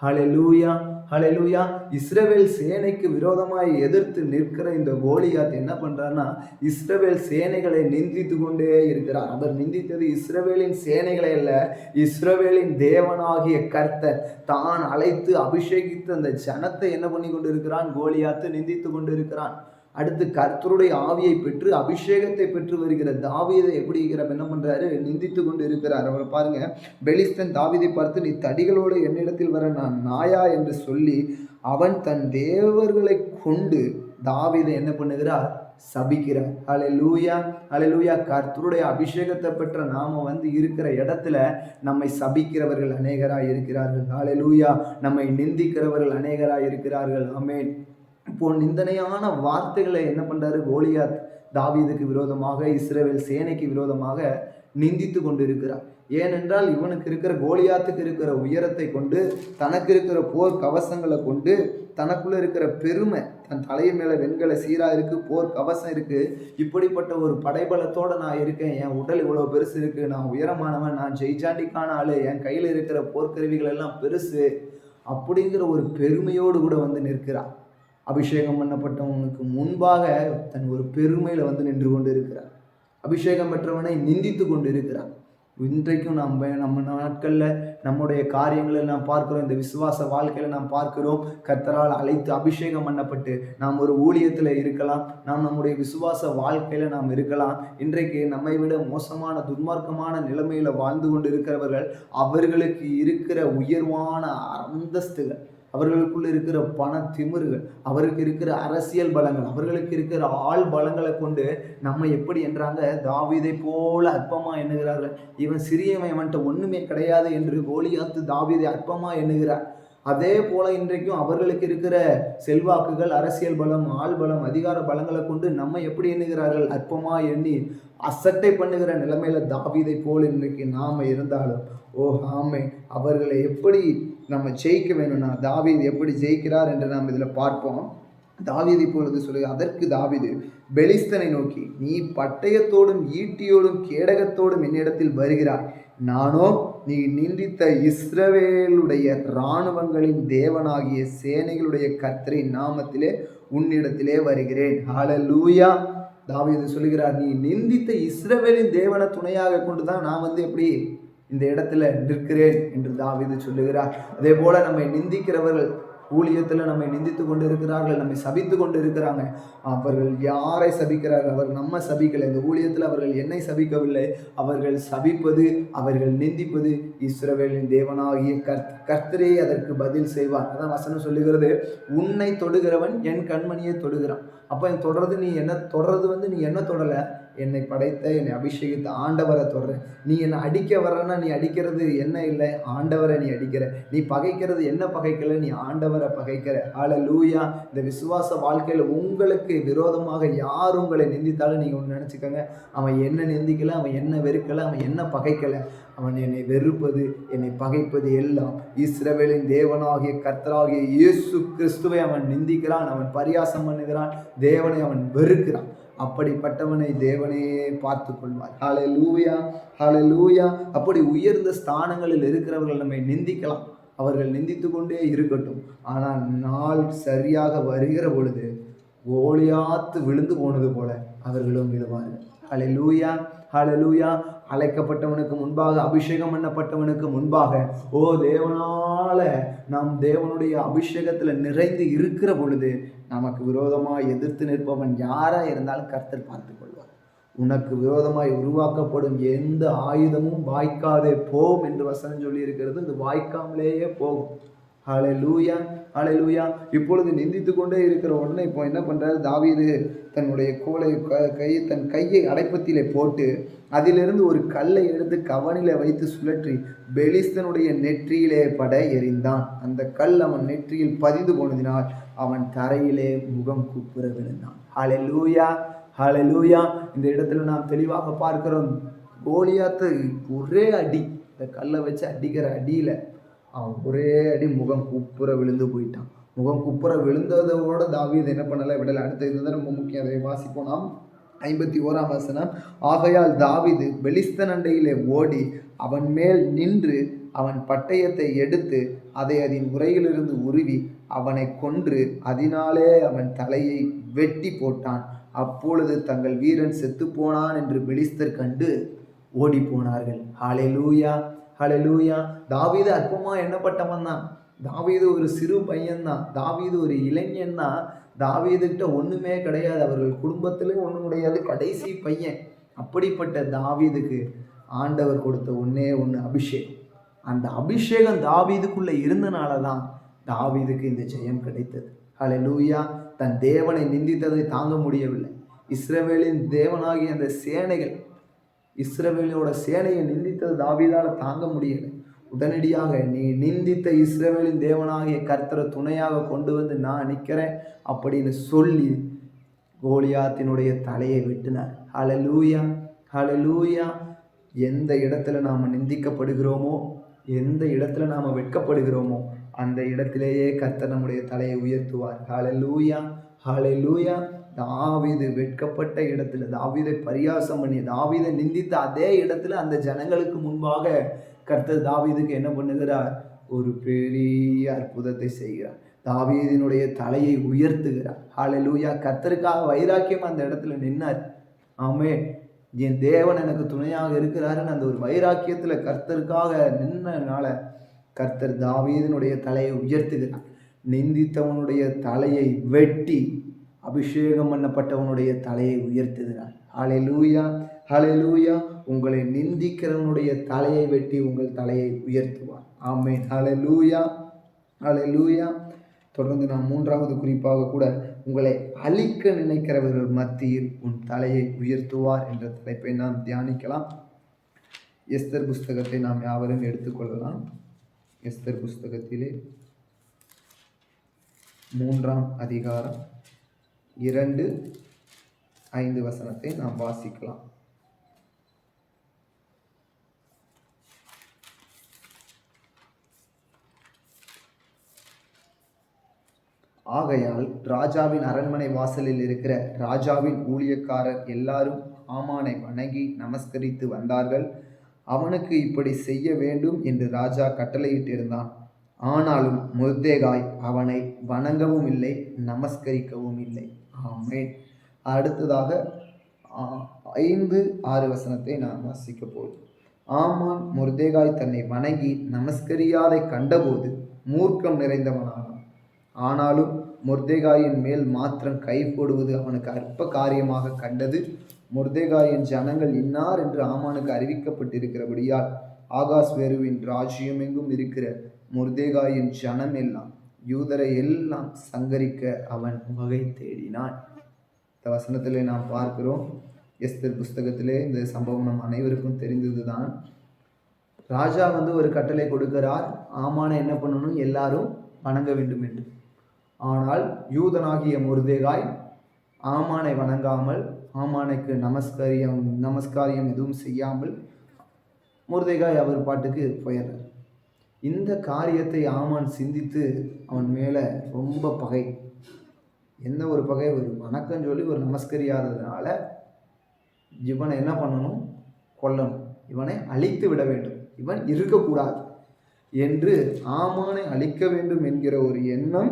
ஹல்லேலூயா, ஹல்லேலூயா. இஸ்ரவேல் சேனைக்கு விரோதமாய் எதிர்த்து நிற்கிற இந்த கோலியாத் என்ன பண்றாருன்னா, இஸ்ரவேல் சேனைகளை நிந்தித்து கொண்டே இருக்கிறார். அவர் நிந்தித்தது இஸ்ரவேலின் சேனைகளை அல்ல, இஸ்ரவேலின் தேவனாகிய கர்த்தர் தான் அழைத்து அபிஷேகித்து அந்த ஜனத்தை என்ன பண்ணி கொண்டு இருக்கிறான்? கோலியாத்து நிந்தித்து கொண்டு இருக்கிறான். அடுத்து கர்த்தருடைய ஆவியை பெற்று அபிஷேகத்தை பெற்று வருகிற தாவீதை எப்படி என்ன பண்றாரு? நிந்தித்து கொண்டு இருக்கிறார். அவரை பாருங்க, பெலிஸ்தன் தாவீதை பார்த்து, நீ தடிகளோடு என்னிடத்தில் வர நான் நாயா என்று சொல்லி அவன் தன் தேவர்களை கொண்டு தாவீதை என்ன பண்ணுகிறார்? சபிக்கிறார். ஹல்லேலூயா, ஹல்லேலூயா. கர்த்தருடைய அபிஷேகத்தை பெற்ற நாம வந்து இருக்கிற இடத்துல நம்மை சபிக்கிறவர்கள் அநேகராய் இருக்கிறார்கள். ஹல்லேலூயா. நம்மை நிந்திக்கிறவர்கள் அநேகராய் இருக்கிறார்கள். ஆமென். இப்போ நிந்தனையான வார்த்தைகளை என்ன பண்றாரு? கோலியாத் தாவீதுக்கு விரோதமாக, இஸ்ரவேல் சேனைக்கு விரோதமாக நிந்தித்து கொண்டு இருக்கிறார். ஏனென்றால் இவனுக்கு இருக்கிற, கோலியாத்துக்கு இருக்கிற உயரத்தை கொண்டு, தனக்கு இருக்கிற போர் கவசங்களை கொண்டு, தனக்குள்ள இருக்கிற பெருமை, தன் தலையின் மேல வெண்கல சீரா இருக்கு, போர் கவசம் இருக்கு, இப்படிப்பட்ட ஒரு படைபலத்தோட நான் இருக்கேன், என் உடல் இவ்வளவு பெருசு இருக்கு, நான் உயரமானவன், நான் ஜெய்சாண்டிக்கான ஆளு, என் கையில இருக்கிற போர்க்கருவிகள் எல்லாம் பெருசு, அப்படிங்கிற ஒரு பெருமையோடு கூட வந்து நிற்கிறான். அபிஷேகம் பண்ணப்பட்டவனுக்கு முன்பாக தன் ஒரு பெருமையில வந்து நின்று கொண்டு இருக்கிறார். அபிஷேகம் பெற்றவனை நிந்தித்து கொண்டு இருக்கிறார். இன்றைக்கும் நம்ம நாட்களில் நம்முடைய காரியங்களில் நாம் பார்க்கிறோம், இந்த விசுவாச வாழ்க்கையில் நாம் பார்க்கிறோம், கர்த்தரால் அழைத்து அபிஷேகம் பண்ணப்பட்டு நாம் ஒரு ஊழியத்தில் இருக்கலாம், நாம் நம்முடைய விசுவாச வாழ்க்கையில் நாம் இருக்கலாம். இன்றைக்கு நம்மை விட மோசமான துன்மார்க்கமான நிலைமையில் வாழ்ந்து கொண்டு இருக்கிறவர்கள், அவர்களுக்கு இருக்கிற உயர்வான அந்தஸ்துகள், அவர்களுக்குள்ள இருக்கிற பண திமிர்கள், அவருக்கு இருக்கிற அரசியல் பலங்கள், அவர்களுக்கு இருக்கிற ஆள் பலங்களை கொண்டு நம்ம எப்படி என்றாங்க? தாவீதை போல அற்பமா எண்ணுகிறார்கள். இவன் சிறியவன், இவன்கிட்ட ஒண்ணுமே கிடையாது என்று கோலியாத்து தாவீதை அற்பமா எண்ணுகிறார். அதே போல இன்றைக்கும் அவர்களுக்கு இருக்கிற செல்வாக்குகள், அரசியல் பலம், ஆள் பலம், அதிகார பலங்களை கொண்டு நம்ம எப்படி எண்ணுகிறார்கள்? அற்பமா எண்ணி அசட்டை பண்ணுகிற நிலைமையில தாவீதை போல் இன்றைக்கு நாம இருந்தாலும், ஓ ஆமே, அவர்களை எப்படி நம்ம ஜெயிக்க வேணும்னா தாவீது எப்படி ஜெயிக்கிறார் என்று நாம் இதில் பார்ப்போம். தாவீது இப்பொழுது சொல்லுங்க, அதற்கு தாவீது பெலிஸ்தனை நோக்கி, நீ பட்டயத்தோடும் ஈட்டியோடும் கேடகத்தோடும் என்னிடத்தில் வருகிறாய், நானோ நீ நிந்தித்த இஸ்ரவேலுடைய இராணுவங்களின் தேவனாகிய சேனைகளுடைய கர்த்தரின் நாமத்திலே உன்னிடத்திலே வருகிறேன். ஹல்லேலூயா. தாவீது சொல்லுகிறார், நீ நிந்தித்த இஸ்ரவேலின் தேவனை துணையாக கொண்டுதான் நான் வந்து எப்படி இந்த இடத்துல நிற்கிறேன் என்று தாவீது சொல்லுகிறார். அதே போல நம்மை நிந்திக்கிறவர்கள் ஊழியத்தில் நம்மை நிந்தித்து கொண்டு இருக்கிறார்கள், நம்மை சபித்து கொண்டு இருக்கிறாங்க. அவர்கள் யாரை சபிக்கிறார்கள்? அவர் நம்ம சபிக்கலை. இந்த ஊழியத்தில் அவர்கள் என்னை சபிக்கவில்லை. அவர்கள் சபிப்பது, அவர்கள் நிந்திப்பது இஸ்ரவேலின் தேவனாகிய கர்த்தரே அதற்கு பதில் செய்வார். அதான் வசனம் சொல்லுகிறது, உன்னை தொடுகிறவன் என் கண்மணியை தொடுகிறான். அப்போ தொடர்றது நீ என்ன தொடர்றது நீ என்ன தொடலை? என்னை படைத்த என்னை அபிஷேகித்த ஆண்டவரை தொடர. நீ என்னை அடிக்க வர்றன்னா நீ அடிக்கிறது என்ன இல்லை, ஆண்டவரை நீ அடிக்கிற. நீ பகைக்கிறது என்ன பகைக்கல, நீ ஆண்டவரை பகைக்கிற. ஹல்லேலூயா. இந்த விசுவாச வாழ்க்கையில் உங்களுக்கு விரோதமாக யார் உங்களை நிந்தித்தாலும் நீங்கள் ஒன்று நினச்சிக்கோங்க, அவன் என்ன நிந்திக்கலை, அவன் என்ன வெறுக்கலை, அவன் என்ன பகைக்கலை. அவன் என்னை வெறுப்பது, என்னை பகைப்பது எல்லாம் இஸ்ரவேலின் தேவனாகிய கர்த்தராகிய இயேசு கிறிஸ்துவை அவன் நிந்திக்கிறான், அவன் பரியாசம் பண்ணுகிறான், தேவனை அவன் வெறுக்கிறான். அப்படிப்பட்டவனை தேவனே பார்த்து கொள்வார். ஹல்லேலூயா, ஹல்லேலூயா. அப்படி உயர்ந்த ஸ்தானங்களில் இருக்கிறவர்கள் நம்மை நிந்திக்கலாம், அவர்கள் நிந்தித்து கொண்டே இருக்கட்டும். ஆனால் நாள் சரியாக வருகிற பொழுது கோலியாத்து விழுந்து போனது போல அவர்களும் விழுவார்கள். ஹல்லேலூயா, ஹல்லேலூயா. அழைக்கப்பட்டவனுக்கு முன்பாக, அபிஷேகம் பண்ணப்பட்டவனுக்கு முன்பாக, தேவனால நாம் தேவனுடைய அபிஷேகத்தில் நிறைந்து இருக்கிற பொழுது நமக்கு விரோதமாய் எதிர்த்து நிற்பவன் யாராக இருந்தாலும் கர்த்தர் பார்த்து கொள்வார். உனக்கு விரோதமாய் உருவாக்கப்படும் எந்த ஆயுதமும் வாய்க்காதே போகும் என்று வசனம் சொல்லி இருக்கிறது. இந்த வாய்க்காமலேயே போகும். ஹல்லேலூயா, ஹல்லேலூயா. இப்பொழுது நிந்தித்து கொண்டே இருக்கிற உடனே இப்போ என்ன பண்ணுறாரு தாவீது? தன்னுடைய கோலை தன் கையை அடைப்பத்திலே போட்டு அதிலிருந்து ஒரு கல்லை எடுத்து கவனில வைத்து சுழற்றி பெலிஸ்தனுடைய நெற்றியிலே பட எறிந்தான். அந்த கல் அவன் நெற்றியில் பதிந்து போனதினால் அவன் தரையிலே முகம் குப்புற விழுந்தான். ஹல்லேலூயா, ஹல்லேலூயா. இந்த இடத்துல நாம் தெளிவாக பார்க்கிறோம், கோலியாத்து ஒரே அடி, இந்த கல்லை வச்சு அடிக்கிற அடியில் அவன் ஒரே அடி முகம் குப்புற விழுந்து போயிட்டான். முகம் குப்புற விழுந்ததோட தாவீது என்ன பண்ணலை, விடலை. அடுத்த இதுதான் ரொம்ப முக்கியம், அதை வாசிப்போம் நாம். 51ஆம் வசனம், ஆகையால் தாவீது பெலிஸ்தன் அண்டையிலே ஓடி அவன் மேல் நின்று அவன் பட்டயத்தை எடுத்து அதை அதன் உரையிலிருந்து உருவி அவனை கொன்று அதனாலே அவன் தலையை வெட்டி போட்டான். அப்பொழுது தங்கள் வீரன் செத்து போனான் என்று பெலிஸ்தர் கண்டு ஓடி போனார்கள். ஹல்லேலூயா, ஹல்லேலூயா. தாவீது அற்பமா எண்ணப்பட்டவன் தான். தாவீது ஒரு சிறு பையன்தான். தாவீது ஒரு இளைஞன் தான். தாவீதுகிட்ட ஒன்றுமே கிடையாது, அவர்கள் குடும்பத்திலும் ஒன்றும் கிடையாது, கடைசி பையன். அப்படிப்பட்ட தாவீதுக்கு ஆண்டவர் கொடுத்த ஒன்றே ஒன்று அபிஷேகம். அந்த அபிஷேகம் தாவீதுக்குள்ளே இருந்தனால தான் தாவீதுக்கு இந்த ஜெயம் கிடைத்தது. ஹல்லேலூயா. தன் தேவனை நிந்தித்ததை தாங்க முடியவில்லை. இஸ்ரவேலின் தேவனாகிய அந்த சேனைகள், இஸ்ரவேலோட சேனையை நிந்தித்தது தாவீதால தாங்க முடியலை. உடனடியாக நீ நிந்தித்த இஸ்ரவேலின் தேவனாகிய கர்த்தரை துணையாக கொண்டு வந்து நான் நிற்கிறேன் அப்படின்னு சொல்லி கோலியாத்தினுடைய தலையை வெட்டினார். ஹல்லேலூயா, ஹல்லேலூயா. எந்த இடத்துல நாம் நிந்திக்கப்படுகிறோமோ, எந்த இடத்துல நாம் வெட்கப்படுகிறோமோ அந்த இடத்திலேயே கர்த்தர் நம்முடைய தலையை உயர்த்துவார். ஹல்லேலூயா, ஹல்லேலூயா. தாவீது வெட்கப்பட்ட இடத்துல, தாவீதை பரியாசம் பண்ணி தாவீதை நிந்தித்த அதே இடத்துல அந்த ஜனங்களுக்கு முன்பாக கர்த்தர் தாவீதுக்கு என்ன பண்ணுகிறார்? ஒரு பெரிய அற்புதத்தை செய்கிறார். தாவீதினுடைய தலையை உயர்த்துகிறார். ஹல்லேலூயா. கர்த்தருக்காக வைராக்கியம் அந்த இடத்துல நின்னார். ஆமென். என் தேவன் எனக்கு துணையாக இருக்கிறாருன்னு அந்த ஒரு வைராக்கியத்தில் கர்த்தருக்காக நின்னனால கர்த்தர் தாவீதினுடைய தலையை உயர்த்துகிறார். நிந்தித்தவனுடைய தலையை வெட்டி அபிஷேகம் பண்ணப்பட்டவனுடைய தலையை உயர்த்துகிறார். ஹல்லேலூயா, ஹல்லேலூயா. உங்களை நிந்திக்கிறவனுடைய தலையை வெட்டி உங்கள் தலையை உயர்த்துவார். ஆமென். ஹல்லேலூயா, ஹல்லேலூயா. தொடர்ந்து நாம் 3வது குறிப்பாக கூட உங்களை அழிக்க நினைக்கிறவர்கள் மத்தியில் உன் தலையை உயர்த்துவார் என்ற தலைப்பை நாம் தியானிக்கலாம். எஸ்தர் புஸ்தகத்தை நாம் யாவரும் எடுத்துக்கொள்ளலாம். எஸ்தர் புஸ்தகத்திலே 3ஆம் அதிகாரம் 2-5 வசனத்தை நாம் வாசிக்கலாம். ஆகையால் ராஜாவின் அரண்மனை வாசலில் இருக்கிற ராஜாவின் ஊழியக்காரர் எல்லாரும் ஆமானை வணங்கி நமஸ்கரித்து வந்தார்கள். அவனுக்கு இப்படி செய்ய வேண்டும் என்று ராஜா கட்டளையிட்டிருந்தான். ஆனாலும் மொர்தெகாய் அவனை வணங்கவும் இல்லை, நமஸ்கரிக்கவும் இல்லை. ஆமென். அடுத்ததாக 5-6 வசனத்தை நான் வாசிக்க போகிறேன். ஆமான் மொர்தேகாய் தன்னை வணங்கி நமஸ்கரியாதை கண்டபோது மூர்க்கம் நிறைந்தவனானான். ஆனாலும் மொர்தேகாயின் மேல் மாத்திரம் கை போடுவது அவனுக்கு அற்ப காரியமாக கண்டது. மொர்தேகாயின் ஜனங்கள் இன்னார் என்று ஆமானுக்கு அறிவிக்கப்பட்டிருக்கிறபடியால் ஆகாஸ்வேருவின் ராஜ்யமெங்கும் இருக்கிற மொர்தேகாயின் ஜனம் எல்லாம் யூதரை எல்லாம் சங்கரிக்க அவன் வகை தேடினான். இந்த வசனத்திலே நாம் பார்க்கிறோம், எஸ்தர் புஸ்தகத்திலே இந்த சம்பவம் நம் அனைவருக்கும் தெரிந்ததுதான். ராஜா ஒரு கட்டளை கொடுக்கிறார், ஆமானை என்ன பண்ணணும், எல்லாரும் வணங்க வேண்டும் என்று. ஆனால் யூதனாகிய மொர்தேகாய் ஆமானை வணங்காமல், ஆமானுக்கு நமஸ்காரியம் எதுவும் செய்யாமல் மொர்தேகாய் அவர் பாட்டுக்கு போயிடுறார். இந்த காரியத்தை ஆமான் சிந்தித்து அவன் மேலே ரொம்ப பகை. என்ன ஒரு பகை, ஒரு வணக்கம் சொல்லி ஒரு நமஸ்கரியாததுனால இவனை என்ன பண்ணணும், கொல்லணும், இவனை அழித்து விட வேண்டும், இவன் இருக்கக்கூடாது என்று ஆமானை அழிக்க வேண்டும் என்கிற ஒரு எண்ணம்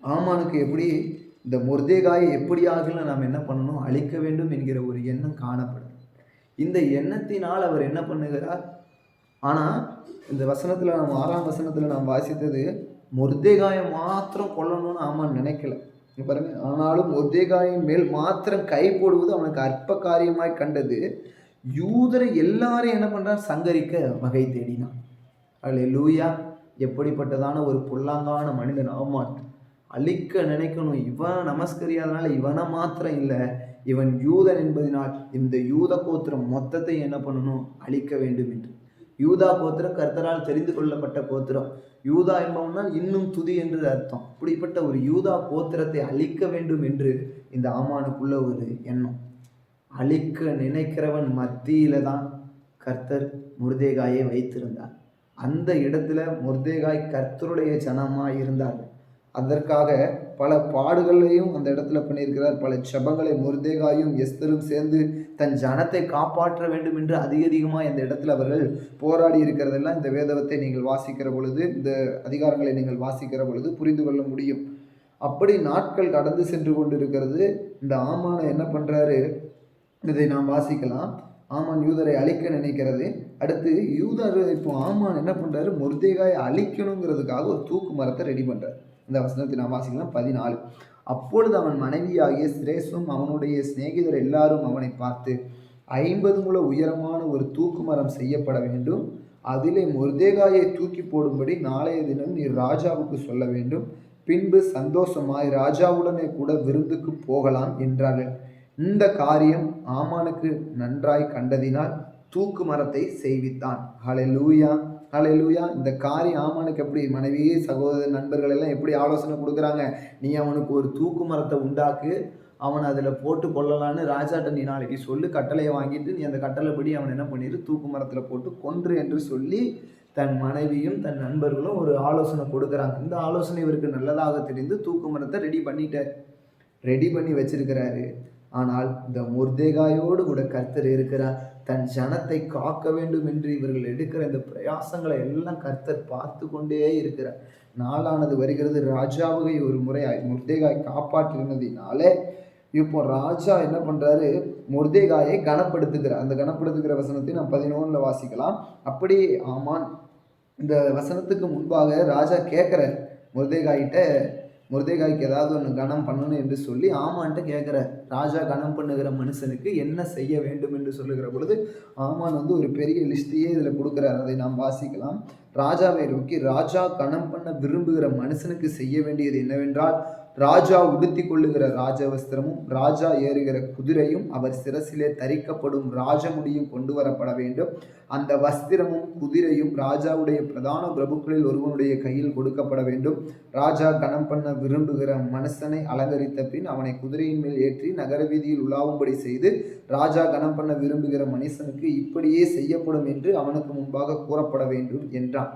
ஆமானுக்கு. எப்படி இந்த மொர்தேகாயை எப்படியாக நாம் என்ன பண்ணணும், அழிக்க வேண்டும் என்கிற ஒரு எண்ணம் காணப்படும். இந்த எண்ணத்தினால் அவர் என்ன பண்ணுகிறார், ஆனால் இந்த வசனத்தில் நம்ம 6ஆம் வசனத்தில் நாம் வாசித்தது மொர்தேகாயை மாத்திரம் கொல்லணும்னு ஆமான் நினைக்கல பாருங்க. ஆனாலும் மொர்தேகாயின் மேல் மாத்திரம் கை போடுவது அவனுக்கு அற்ப காரியமாய் கண்டது. யூதரை எல்லாரையும் என்ன பண்றான், சங்கரிக்க வகை தேடினான். அல்லேலூயா. எப்படிப்பட்டதான ஒரு பொல்லாங்கான மனிதன் ஆமான். அழிக்க நினைக்கணும், இவன் நமஸ்கரியாதனால இவனை மாத்திரம் இல்லை, இவன் யூதன் என்பதனால் இந்த யூத கோத்திரம் மொத்தத்தை என்ன பண்ணணும், அழிக்க வேண்டும் என்று. யூதா கோத்திரம் கர்த்தரால் தெரிந்து கொள்ளப்பட்ட கோத்திரம். யூதா என்பவனால் இன்னும் துதி என்று அர்த்தம். இப்படிப்பட்ட ஒரு யூதா கோத்திரத்தை அழிக்க வேண்டும் என்று இந்த ஆமானுக்குள்ள ஒரு எண்ணம். அழிக்க நினைக்கிறவன் மத்தியில தான் கர்த்தர் மொர்தேகாயை வைத்திருந்தார். அந்த இடத்துல மொர்தேகாய் கர்த்தருடைய ஜனமாய் இருந்தார். அதற்காக பல பாடுகளையும் அந்த இடத்துல பண்ணியிருக்கிறார். பல ஜெபங்களை மொர்தேகாயும் எஸ்தரும் சேர்ந்து தன் ஜனத்தை காப்பாற்ற வேண்டும் என்று அதிகமாக இந்த இடத்துல அவர்கள் போராடி இருக்கிறதெல்லாம் இந்த வேதத்தை நீங்கள் வாசிக்கிற பொழுது, இந்த அதிகாரங்களை நீங்கள் வாசிக்கிற பொழுது புரிந்து கொள்ள முடியும். அப்படி நாட்கள் கடந்து சென்று கொண்டிருக்கிறது. இந்த ஆமானை என்ன பண்றாரு, இதை நாம் வாசிக்கலாம். ஆமான் யூதரை அழிக்க நினைக்கிறது. அடுத்து யூதர் இப்போ ஆமான் என்ன பண்றாரு, மொர்தேகாயை அழிக்கணுங்கிறதுக்காக ஒரு தூக்கு மரத்தை ரெடி பண்றாரு. இந்த வசனத்தை நாம் வாசிக்கலாம் 14. அப்பொழுது அவன் மனைவியாகிய சிரேசும் அவனுடைய சிநேகிதர் எல்லாரும் அவனை பார்த்து, 50 முழ உயரமான ஒரு தூக்கு மரம் செய்யப்பட வேண்டும், அதிலே மொர்தேகாயை தூக்கி போடும்படி நாளைய தினம் நீ ராஜாவுக்கு சொல்ல வேண்டும், பின்பு சந்தோஷமாய் ராஜாவுடனே கூட விருந்துக்கு போகலாம் என்றார்கள். இந்த காரியம் ஆமானுக்கு நன்றாய் கண்டதினால் தூக்கு மரத்தை செய்வித்தான். ஹல்லேலூயா, ஹல்லேலூயா. இந்த காரியம் ஆமானுக்கு எப்படி, மனைவி சகோதர நண்பர்கள் எல்லாம் எப்படி ஆலோசனை கொடுக்குறாங்க, நீ அவனுக்கு ஒரு தூக்கு மரத்தை உண்டாக்கு, அவன் அதில் போட்டு கொள்ளலான்னு ராஜாட்ட நீ நாளைக்கு சொல்லு, கட்டளையை வாங்கிட்டு நீ அந்த கட்டளைப்படி அவன் என்ன பண்ணிடு, தூக்கு மரத்தில் போட்டு கொன்று என்று சொல்லி தன் மனைவியும் தன் நண்பர்களும் ஒரு ஆலோசனை கொடுக்குறாங்க. இந்த ஆலோசனை இவருக்கு நல்லதாக தெரிந்து தூக்கு மரத்தை ரெடி பண்ணி வச்சிருக்கிறாரு. ஆனால் இந்த மொர்தேகாயோடு கூட கர்த்தர் இருக்கிறார். தன் ஜனத்தை காக்க வேண்டும் என்று இவர்கள் எடுக்கிற இந்த பிரயாசங்களை எல்லாம் கர்த்தர் பார்த்து கொண்டே இருக்கிறார். நாளானது வருகிறது. ராஜாவை ஒரு முறை மொர்தேகாய் காப்பாற்றினதினாலே இப்போ ராஜா என்ன பண்றாரு, மொர்தேகாயை கனப்படுத்துகிறார். அந்த கனப்படுத்துகிற வசனத்தை நாம் 11 வாசிக்கலாம். அப்படி ஆமான் இந்த வசனத்துக்கு முன்பாக ராஜா கேட்கிறார் மொர்தேகாய்கிட்ட, மொர்தேகாய்க்கு ஏதாவது ஒன்று கனம் பண்ணணும் என்று சொல்லி ஆமான்ட்ட கேட்குறார். ராஜா கனம் பண்ணுகிற மனுஷனுக்கு என்ன செய்ய வேண்டும் என்று சொல்லுகிற பொழுது ஆமான் ஒரு பெரிய லிஸ்டையே இதில் கொடுக்குறார். அதை நாம் வாசிக்கலாம். ராஜாவை நோக்கி, ராஜா கனம் பண்ண விரும்புகிற மனுஷனுக்கு செய்ய வேண்டியது என்னவென்றால், ராஜா உடுத்தி கொள்ளுகிற ராஜவஸ்திரமும் ராஜா ஏறுகிற குதிரையும் அவர் சிரசிலே தரிக்கப்படும் ராஜமுடியும் கொண்டு வரப்பட வேண்டும். அந்த வஸ்திரமும் குதிரையும் ராஜாவுடைய பிரதான பிரபுக்களில் ஒருவனுடைய கையில் கொடுக்கப்பட வேண்டும். ராஜா கனம் பண்ண விரும்புகிற மனுஷனை அலங்கரித்த பின் அவனை குதிரையின் மேல் ஏற்றி நகர வீதியில் உலாவும்படி செய்து, ராஜா கனம் பண்ண விரும்புகிற மனுஷனுக்கு இப்படியே செய்யப்படும் என்று அவனுக்கு முன்பாக கூறப்பட வேண்டும் என்றான்.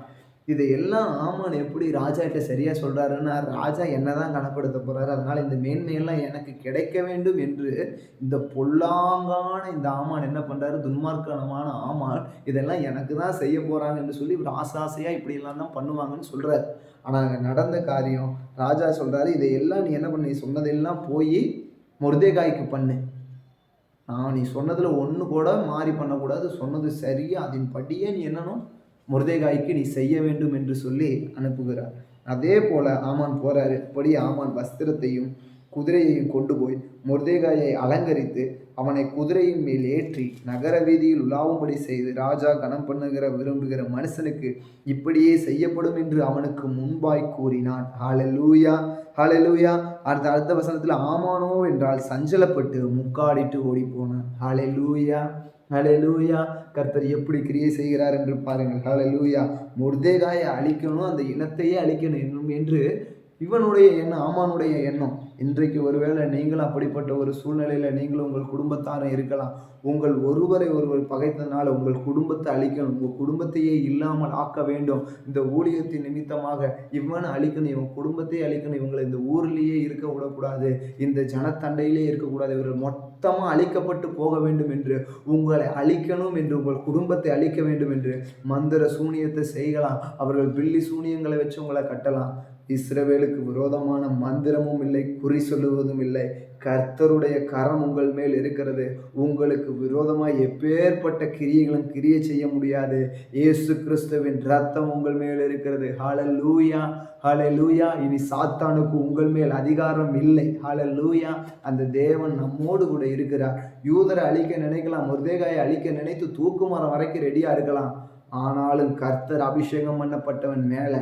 இதையெல்லாம் ஆமான் எப்படி ராஜா கிட்ட சரியா சொல்றாருன்னா, ராஜா என்னதான் கனப்படுத்த போறாரு, அதனால இந்த மேன்மையெல்லாம் எனக்கு கிடைக்க வேண்டும் என்று இந்த பொல்லாங்கான இந்த ஆமான் என்ன பண்றாரு, துன்மார்க்கனமான ஆமான் இதெல்லாம் எனக்கு தான் செய்ய போறாங்க என்று சொல்லி ஒரு ஆசாசையா இப்படி எல்லாம் தான் பண்ணுவாங்கன்னு சொல்றாரு. ஆனா அங்க நடந்த காரியம், ராஜா சொல்றாரு, இதையெல்லாம் நீ என்ன பண்ணி சொன்னதெல்லாம் போய் மொர்தேகாய்க்கு பண்ணு, நீ சொன்னதில் ஒன்று கூட மாறி பண்ணக்கூடாது, சொன்னது சரியா அதன்படியே நீ என்னணும் மொர்தெகாய்க்கு நீ செய்ய வேண்டும் என்று சொல்லி அனுப்புகிறார். அதே போல ஆமான் போறாரு. அப்படியே ஆமான் வஸ்திரத்தையும் குதிரையையும் கொண்டு போய் மொர்தெகாயை அலங்கரித்து அவனை குதிரையின் மேல் ஏற்றி நகர வீதியில் உலாவும்படி செய்து, ராஜா கனம் பண்ணுகிற விரும்புகிற மனுஷனுக்கு இப்படியே செய்யப்படும் என்று அவனுக்கு முன்பாய் கூறினான். ஹல்லேலூயா, ஹல்லேலூயா. அடுத்த வசனத்தில் ஆமானோ என்றால் சஞ்சலப்பட்டு முக்காடிட்டு ஓடி போனான். ஹல்லேலூயா, ஹல்லேலூயா. கர்த்தர் எப்படி கிரியை செய்கிறார் என்று பாருங்கள். ஹல்லேலூயா. மொர்தெகாயை அழிக்கணும், அந்த இனத்தையே அழிக்கணும் என்று இவனுடைய எண்ணம், ஆமானுடைய எண்ணம். இன்றைக்கு ஒருவேளை நீங்களும் அப்படிப்பட்ட ஒரு சூழ்நிலையில் நீங்களும் உங்கள் குடும்பத்தாரும் இருக்கலாம். உங்கள் ஒருவரை ஒருவர் பகைத்ததுனால உங்கள் குடும்பத்தை அழிக்கணும், உங்கள் குடும்பத்தையே இல்லாமல் ஆக்க வேண்டும். இந்த ஊழியத்தின் நிமித்தமாக இவனை அழிக்கணும், இவன் குடும்பத்தையே அழிக்கணும், இவங்களை இந்த ஊர்லேயே இருக்க விடக்கூடாது, இந்த ஜனத்தண்டையிலே இருக்கக்கூடாது, இவர்கள் மொத்தமாக அழிக்கப்பட்டு போக வேண்டும் என்று, உங்களை அழிக்கணும் என்று, உங்கள் குடும்பத்தை அழிக்க வேண்டும் என்று மந்திர சூனியத்தை செய்யலாம். அவர்கள் பில்லி சூனியங்களை வச்சு உங்களை கட்டலாம். இஸ்ரவேலுக்கு விரோதமான மந்திரமும் இல்லை, குறி சொல்லுவதும் இல்லை. கர்த்தருடைய கரம் உங்கள் மேல் இருக்கிறது. உங்களுக்கு விரோதமாய் எப்பேற்பட்ட கிரியைகளும் கிரியை செய்ய முடியாது. இயேசு கிறிஸ்துவின் ரத்தம் உங்கள் மேல் இருக்கிறது. ஹல்லேலூயா, ஹல்லேலூயா. இனி சாத்தானுக்கு உங்கள் மேல் அதிகாரம் இல்லை. ஹல்லேலூயா. அந்த தேவன் நம்மோடு கூட இருக்கிறார். யூதரை அழிக்க நினைக்கலாம், மொர்தெகாயை அழிக்க நினைத்து தூக்குமரம் வரைக்கும் ரெடியா இருக்கலாம். ஆனாலும் கர்த்தர் அபிஷேகம் பண்ணப்பட்டவன் மேல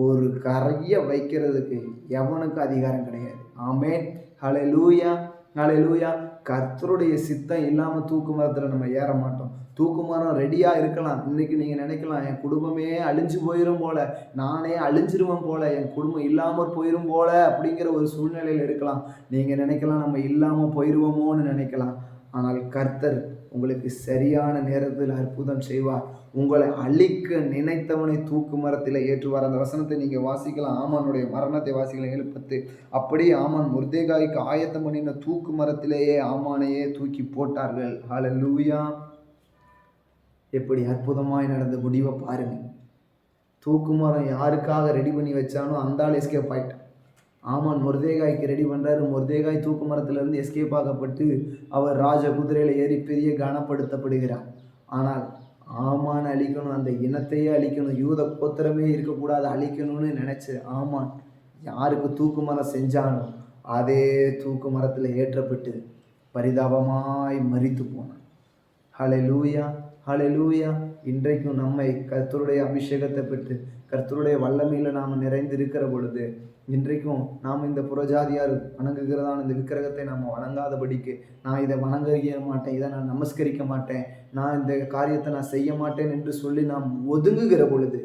ஒரு கரைய வைக்கிறதுக்கு எவனுக்கு அதிகாரம் கிடையாது. ஆமென், ஹல்லேலூயா, ஹல்லேலூயா. கர்த்தருடைய சித்தம் இல்லாமல் தூக்கு மரத்தில் நம்ம ஏற மாட்டோம். தூக்கு மரம் ரெடியாக இருக்கலாம். இன்னைக்கு நீங்கள் நினைக்கலாம், என் குடும்பமே அழிஞ்சு போயிடும் போல, நானே அழிஞ்சிருவேன் போல, என் குடும்பம் இல்லாமல் போயிடும் போல அப்படிங்கிற ஒரு சூழ்நிலையில் இருக்கலாம். நீங்கள் நினைக்கலாம் நம்ம இல்லாமல் போயிடுவோமோன்னு நினைக்கலாம். ஆனால் கர்த்தர் உங்களுக்கு சரியான நேரத்தில் அற்புதம் செய்வார். உங்களை அழிக்க நினைத்தவனை தூக்கு மரத்தில் ஏற்றுவார். அந்த வசனத்தை நீங்கள் வாசிக்கலாம். ஆமானுடைய மரணத்தை வாசிக்கலாம் 7:10. அப்படியே ஆமான் மொர்தெகாய்க்கு ஆயத்தம் பண்ணின தூக்கு மரத்திலேயே ஆமானையே தூக்கி போட்டார்கள். ஹல்லேலூயா. எப்படி அற்புதமாய் நடந்த முடிவை பாருங்க. தூக்கு மரம் யாருக்காக ரெடி பண்ணி வச்சானோ அந்த ஆள் எஸ்கேப் ஆயிட்டான். ஆமான் மொர்தெகாய்க்கு ரெடி பண்ணுறாரு. மொர்தெகாய் தூக்கு மரத்திலிருந்து எஸ்கேப் ஆகப்பட்டு அவர் ராஜ குதிரையில் ஏறி பெரிய கனப்படுத்தப்படுகிறார். ஆனால் ஆமான் அழிக்கணும், அந்த இனத்தையே அழிக்கணும், யூத கோத்திரமே இருக்கக்கூடாது அழிக்கணும்னு நினச்சி ஆமான் யாருக்கு தூக்கு மரம் செஞ்சானோ அதே தூக்கு மரத்தில் ஏற்றப்பட்டு பரிதாபமாய் மரித்து போனான். ஹல்லேலூயா, ஹல்லேலூயா. இன்றைக்கும் நம்மை கர்த்தருடைய அபிஷேகத்தை பெற்று கர்த்தருடைய வல்லமையில் நாம் நிறைந்திருக்கிற பொழுது இன்றைக்கும் நாம் இந்த புறஜாதியார் வணங்குகிறதான இந்த விக்கிரகத்தை நாம் வணங்காதபடிக்கு, நான் இதை வணங்க மாட்டேன், இதை நான் நமஸ்கரிக்க மாட்டேன், நான் இந்த காரியத்தை நான் செய்ய மாட்டேன் என்று சொல்லி நாம் ஒதுங்குகிற பொழுது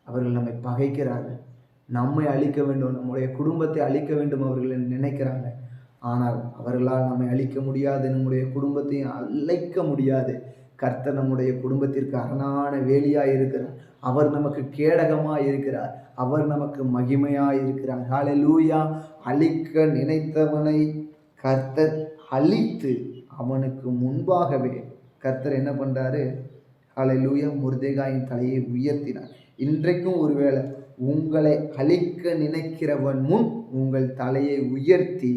அவர்கள் நம்மை பகைக்கிறார்கள். நம்மை அழிக்க வேண்டும், நம்முடைய குடும்பத்தை அழிக்க வேண்டும் அவர்கள் நினைக்கிறாங்க. ஆனால் அவர்களால் நம்மை அழிக்க முடியாது, நம்முடைய குடும்பத்தையும் அழைக்க முடியாது. கர்த்தர் நம்முடைய குடும்பத்திற்கு அரணான வேலியாய் இருக்கிறார். அவர் நமக்கு கேடகமாய் இருக்கிறார். அவர் நமக்கு மகிமையாய் இருக்கிறார். ஹல்லேலூயா. அழிக்க நினைத்தவனை கர்த்தர் அழித்து அவனுக்கு முன்பாகவே கர்த்தர் என்ன பண்றாரு? ஹல்லேலூயா. மொர்தெகாயின் தலையை உயர்த்தினார். இன்றைக்கும் ஒருவேளை உங்களை அழிக்க நினைக்கிறவன் முன் உங்கள் தலையை உயர்த்தி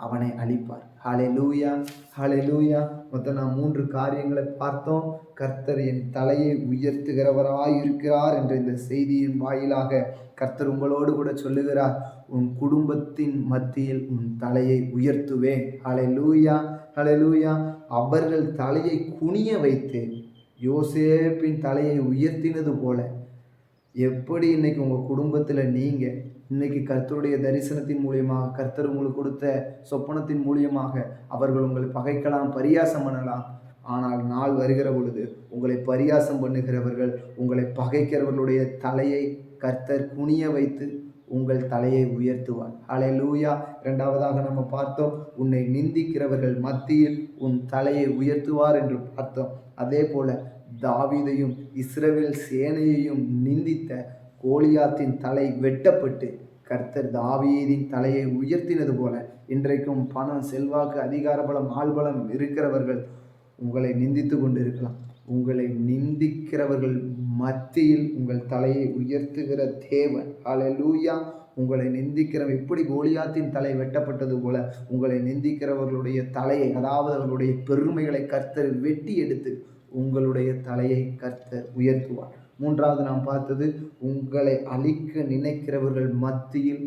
அவனை அழிப்பார். ஹல்லேலூயா, ஹல்லேலூயா. மொத்தம் நாம் 3 காரியங்களை பார்த்தோம். கர்த்தர் என் தலையை உயர்த்துகிறவராய் இருக்கிறார் என்ற இந்த செய்தியின் வாயிலாக கர்த்தர் உங்களோடு கூட சொல்லுகிறார், உன் குடும்பத்தின் மத்தியில் உன் தலையை உயர்த்துவேன். ஹல்லேலூயா, ஹல்லேலூயா. அவர்கள் தலையை குனிய வைத்து யோசேப்பின் தலையை உயர்த்தினது போல எப்படி இன்னைக்கு உங்கள் குடும்பத்தில் நீங்கள் இன்னைக்கு கர்த்தருடைய தரிசனத்தின் மூலியமாக, கர்த்தர் உங்களுக்கு கொடுத்த சொப்பனத்தின் மூலியமாக அவர்கள் உங்களை பகைக்கலாம், பரியாசம் பண்ணலாம். ஆனால் நாள் வருகிற பொழுது உங்களை பரியாசம் பண்ணுகிறவர்கள், உங்களை பகைக்கிறவர்களுடைய தலையை கர்த்தர் குனிய வைத்து உங்கள் தலையை உயர்த்துவார். ஹல்லேலூயா. 2வதாக நம்ம பார்த்தோம், உன்னை நிந்திக்கிறவர்கள் மத்தியில் உன் தலையை உயர்த்துவார் என்று பார்த்தோம். அதே போல தாவீதையும் இஸ்ரவேல் சேனையையும் நிந்தித்த கோலியாத்தின் தலை வெட்டப்பட்டு கர்த்தர் தாவீதின் தலையை உயர்த்தினது போல இன்றைக்கும் பணம், செல்வாக்கு, அதிகார பலம், ஆள்பலம் இருக்கிறவர்கள் உங்களை நிந்தித்து கொண்டு இருக்கலாம். உங்களை நிந்திக்கிறவர்கள் மத்தியில் உங்கள் தலையை உயர்த்துகிற தேவன் ஹல்லேலூயா உங்களை நிந்திக்கிறவன் எப்படி கோலியாத்தின் தலை வெட்டப்பட்டது போல உங்களை நிந்திக்கிறவர்களுடைய தலையை, அதாவது அவர்களுடைய பெருமைகளை கர்த்தர் வெட்டி எடுத்து உங்களுடைய தலையை கர்த்தர் உயர்த்துவார். மூன்றாவது நாம் பார்த்தது, உங்களை அழிக்க நினைக்கிறவர்கள் மத்தியில்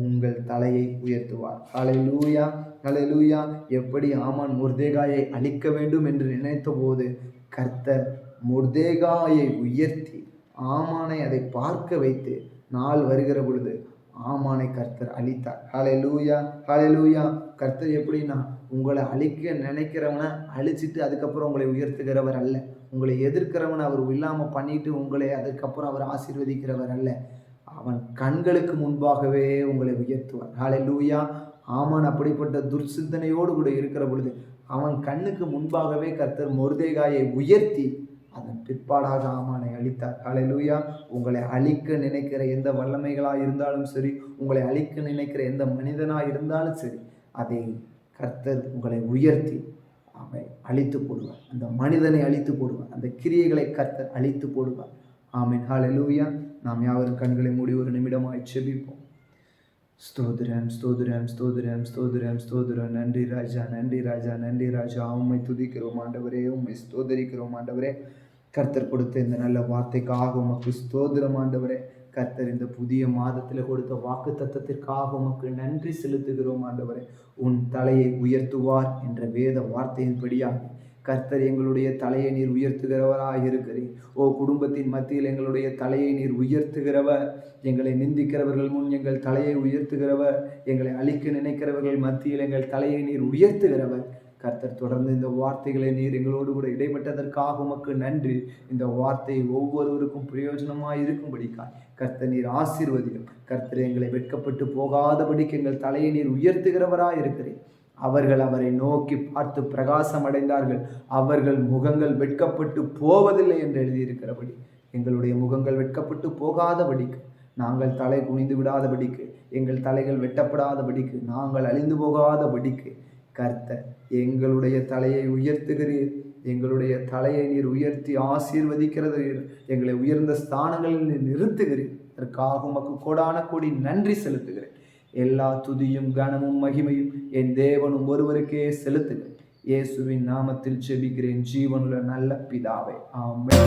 உங்கள் தலையை உயர்த்துவார். ஹல்லேலூயா, ஹல்லேலூயா. எப்படி ஆமான் மொர்தெகாயை அழிக்க வேண்டும் என்று நினைத்த போது கர்த்தர் மொர்தெகாயை உயர்த்தி ஆமானை அதை பார்க்க வைத்து நாள் வருகிற பொழுது ஆமானை கர்த்தர் அழித்தார். ஹல்லேலூயா, ஹல்லேலூயா. கர்த்தர் எப்படின்னா, உங்களை அழிக்க நினைக்கிறவனை அழிச்சிட்டு அதுக்கப்புறம் உங்களை உயர்த்துகிறவர் அல்ல. உங்களை எதிர்க்கிறவனை அவர் இல்லாமல் பண்ணிட்டு உங்களை அதுக்கப்புறம் அவர் ஆசீர்வதிக்கிறவர் அல்ல. அவன் கண்களுக்கு முன்பாகவே உங்களை உயர்த்துவார். ஹல்லேலூயா. ஆமான் அப்படிப்பட்ட துர்சிந்தனையோடு கூட இருக்கிற பொழுது அவன் கண்ணுக்கு முன்பாகவே கர்த்தர் மொர்தெகாயை உயர்த்தி அதன் பிற்பாடாக ஆமானை அழித்தார். ஹல்லேலூயா. உங்களை அழிக்க நினைக்கிற எந்த வல்லமைகளாக இருந்தாலும் சரி, உங்களை அழிக்க நினைக்கிற எந்த மனிதனாக இருந்தாலும் சரி, அதை கர்த்தர் உங்களை உயர்த்தி அவனை அழித்து போடுவார். அந்த மனிதனை அழித்து போடுவார். அந்த கிரியைகளை கர்த்தர் அழித்து போடுவார். ஆமென். ஹல்லேலூயா. நாம் யாவரும் கண்களை மூடி ஒரு நிமிடமாய் செபிப்போம். ஸ்தோத்திரம், ஸ்தோத்திரம், ஸ்தோத்திரம், ஸ்தோத்திரம், ஸ்தோத்திரம். நன்றி ராஜா, நன்றி ராஜா, நன்றி ராஜா. உம்மை துதிக்கிறோம் ஆண்டவரே, உம்மை ஸ்தோதரிக்கிறோம் ஆண்டவரே. கர்த்தர் கொடுத்த இந்த நல்ல வார்த்தைக்காக உமக்கு ஸ்தோத்திரம் ஆண்டவரே. கர்த்தர் இந்த புதிய மாதத்தில் கொடுத்த வாக்கு தத்தத்திற்காக உமக்கு நன்றி செலுத்துகிறோம் ஆண்டவரே. உன் தலையை உயர்த்துவார் என்ற வேத வார்த்தையின்படியாக கர்த்தர் எங்களுடைய தலையை நீர் உயர்த்துகிறவராக இருக்கிறீர். ஓ குடும்பத்தின் மத்தியில் எங்களுடைய தலையை நீர் உயர்த்துகிறவர். எங்களை நிந்திக்கிறவர்கள் முன் எங்கள் தலையை உயர்த்துகிறவர். எங்களை அழிக்க நினைக்கிறவர்கள் மத்தியில் எங்கள் தலையை நீர் உயர்த்துகிறவர். கர்த்தர் தொடர்ந்து இந்த வார்த்தைகளை நீர் எங்களோடு கூட இடைப்பட்டதற்காக உமக்கு நன்றி. இந்த வார்த்தை ஒவ்வொருவருக்கும் பிரயோஜனமாய் இருக்கும்படிக்காய் கர்த்தர் நீர் ஆசீர்வதியும். கர்த்தர் எங்களை வெட்கப்பட்டு போகாதபடிக்கு எங்கள் தலையை நீர் உயர்த்துகிறவராய் இருக்கிறேன். அவர்கள் அவரை நோக்கி பார்த்து பிரகாசம் அடைந்தார்கள். அவர்கள் முகங்கள் வெட்கப்பட்டு போவதில்லை என்று எழுதியிருக்கிறபடி எங்களுடைய முகங்கள் வெட்கப்பட்டு போகாதபடிக்கு, நாங்கள் தலை குனிந்து விடாதபடிக்கு, எங்கள் தலைகள் வெட்டப்படாதபடிக்கு, நாங்கள் அழிந்து போகாதபடிக்கு கர்த்தர் எங்களுடைய தலையை உயர்த்துகிறீர். எங்களுடைய தலையை நீர் உயர்த்தி ஆசீர்வதிக்கிறது. எங்களை உயர்ந்த ஸ்தானங்களில் நீர் நிறுத்துகிறீர். அதற்காக உமக்கு கோடான கோடி நன்றி செலுத்துகிறேன். எல்லா துதியும் கனமும் மகிமையும் என் தேவனும் ஒருவருக்கே செலுத்துகிறேன். இயேசுவின் நாமத்தில் ஜெபிக்கிறேன் ஜீவனுள்ள நல்ல பிதாவே, ஆமென்.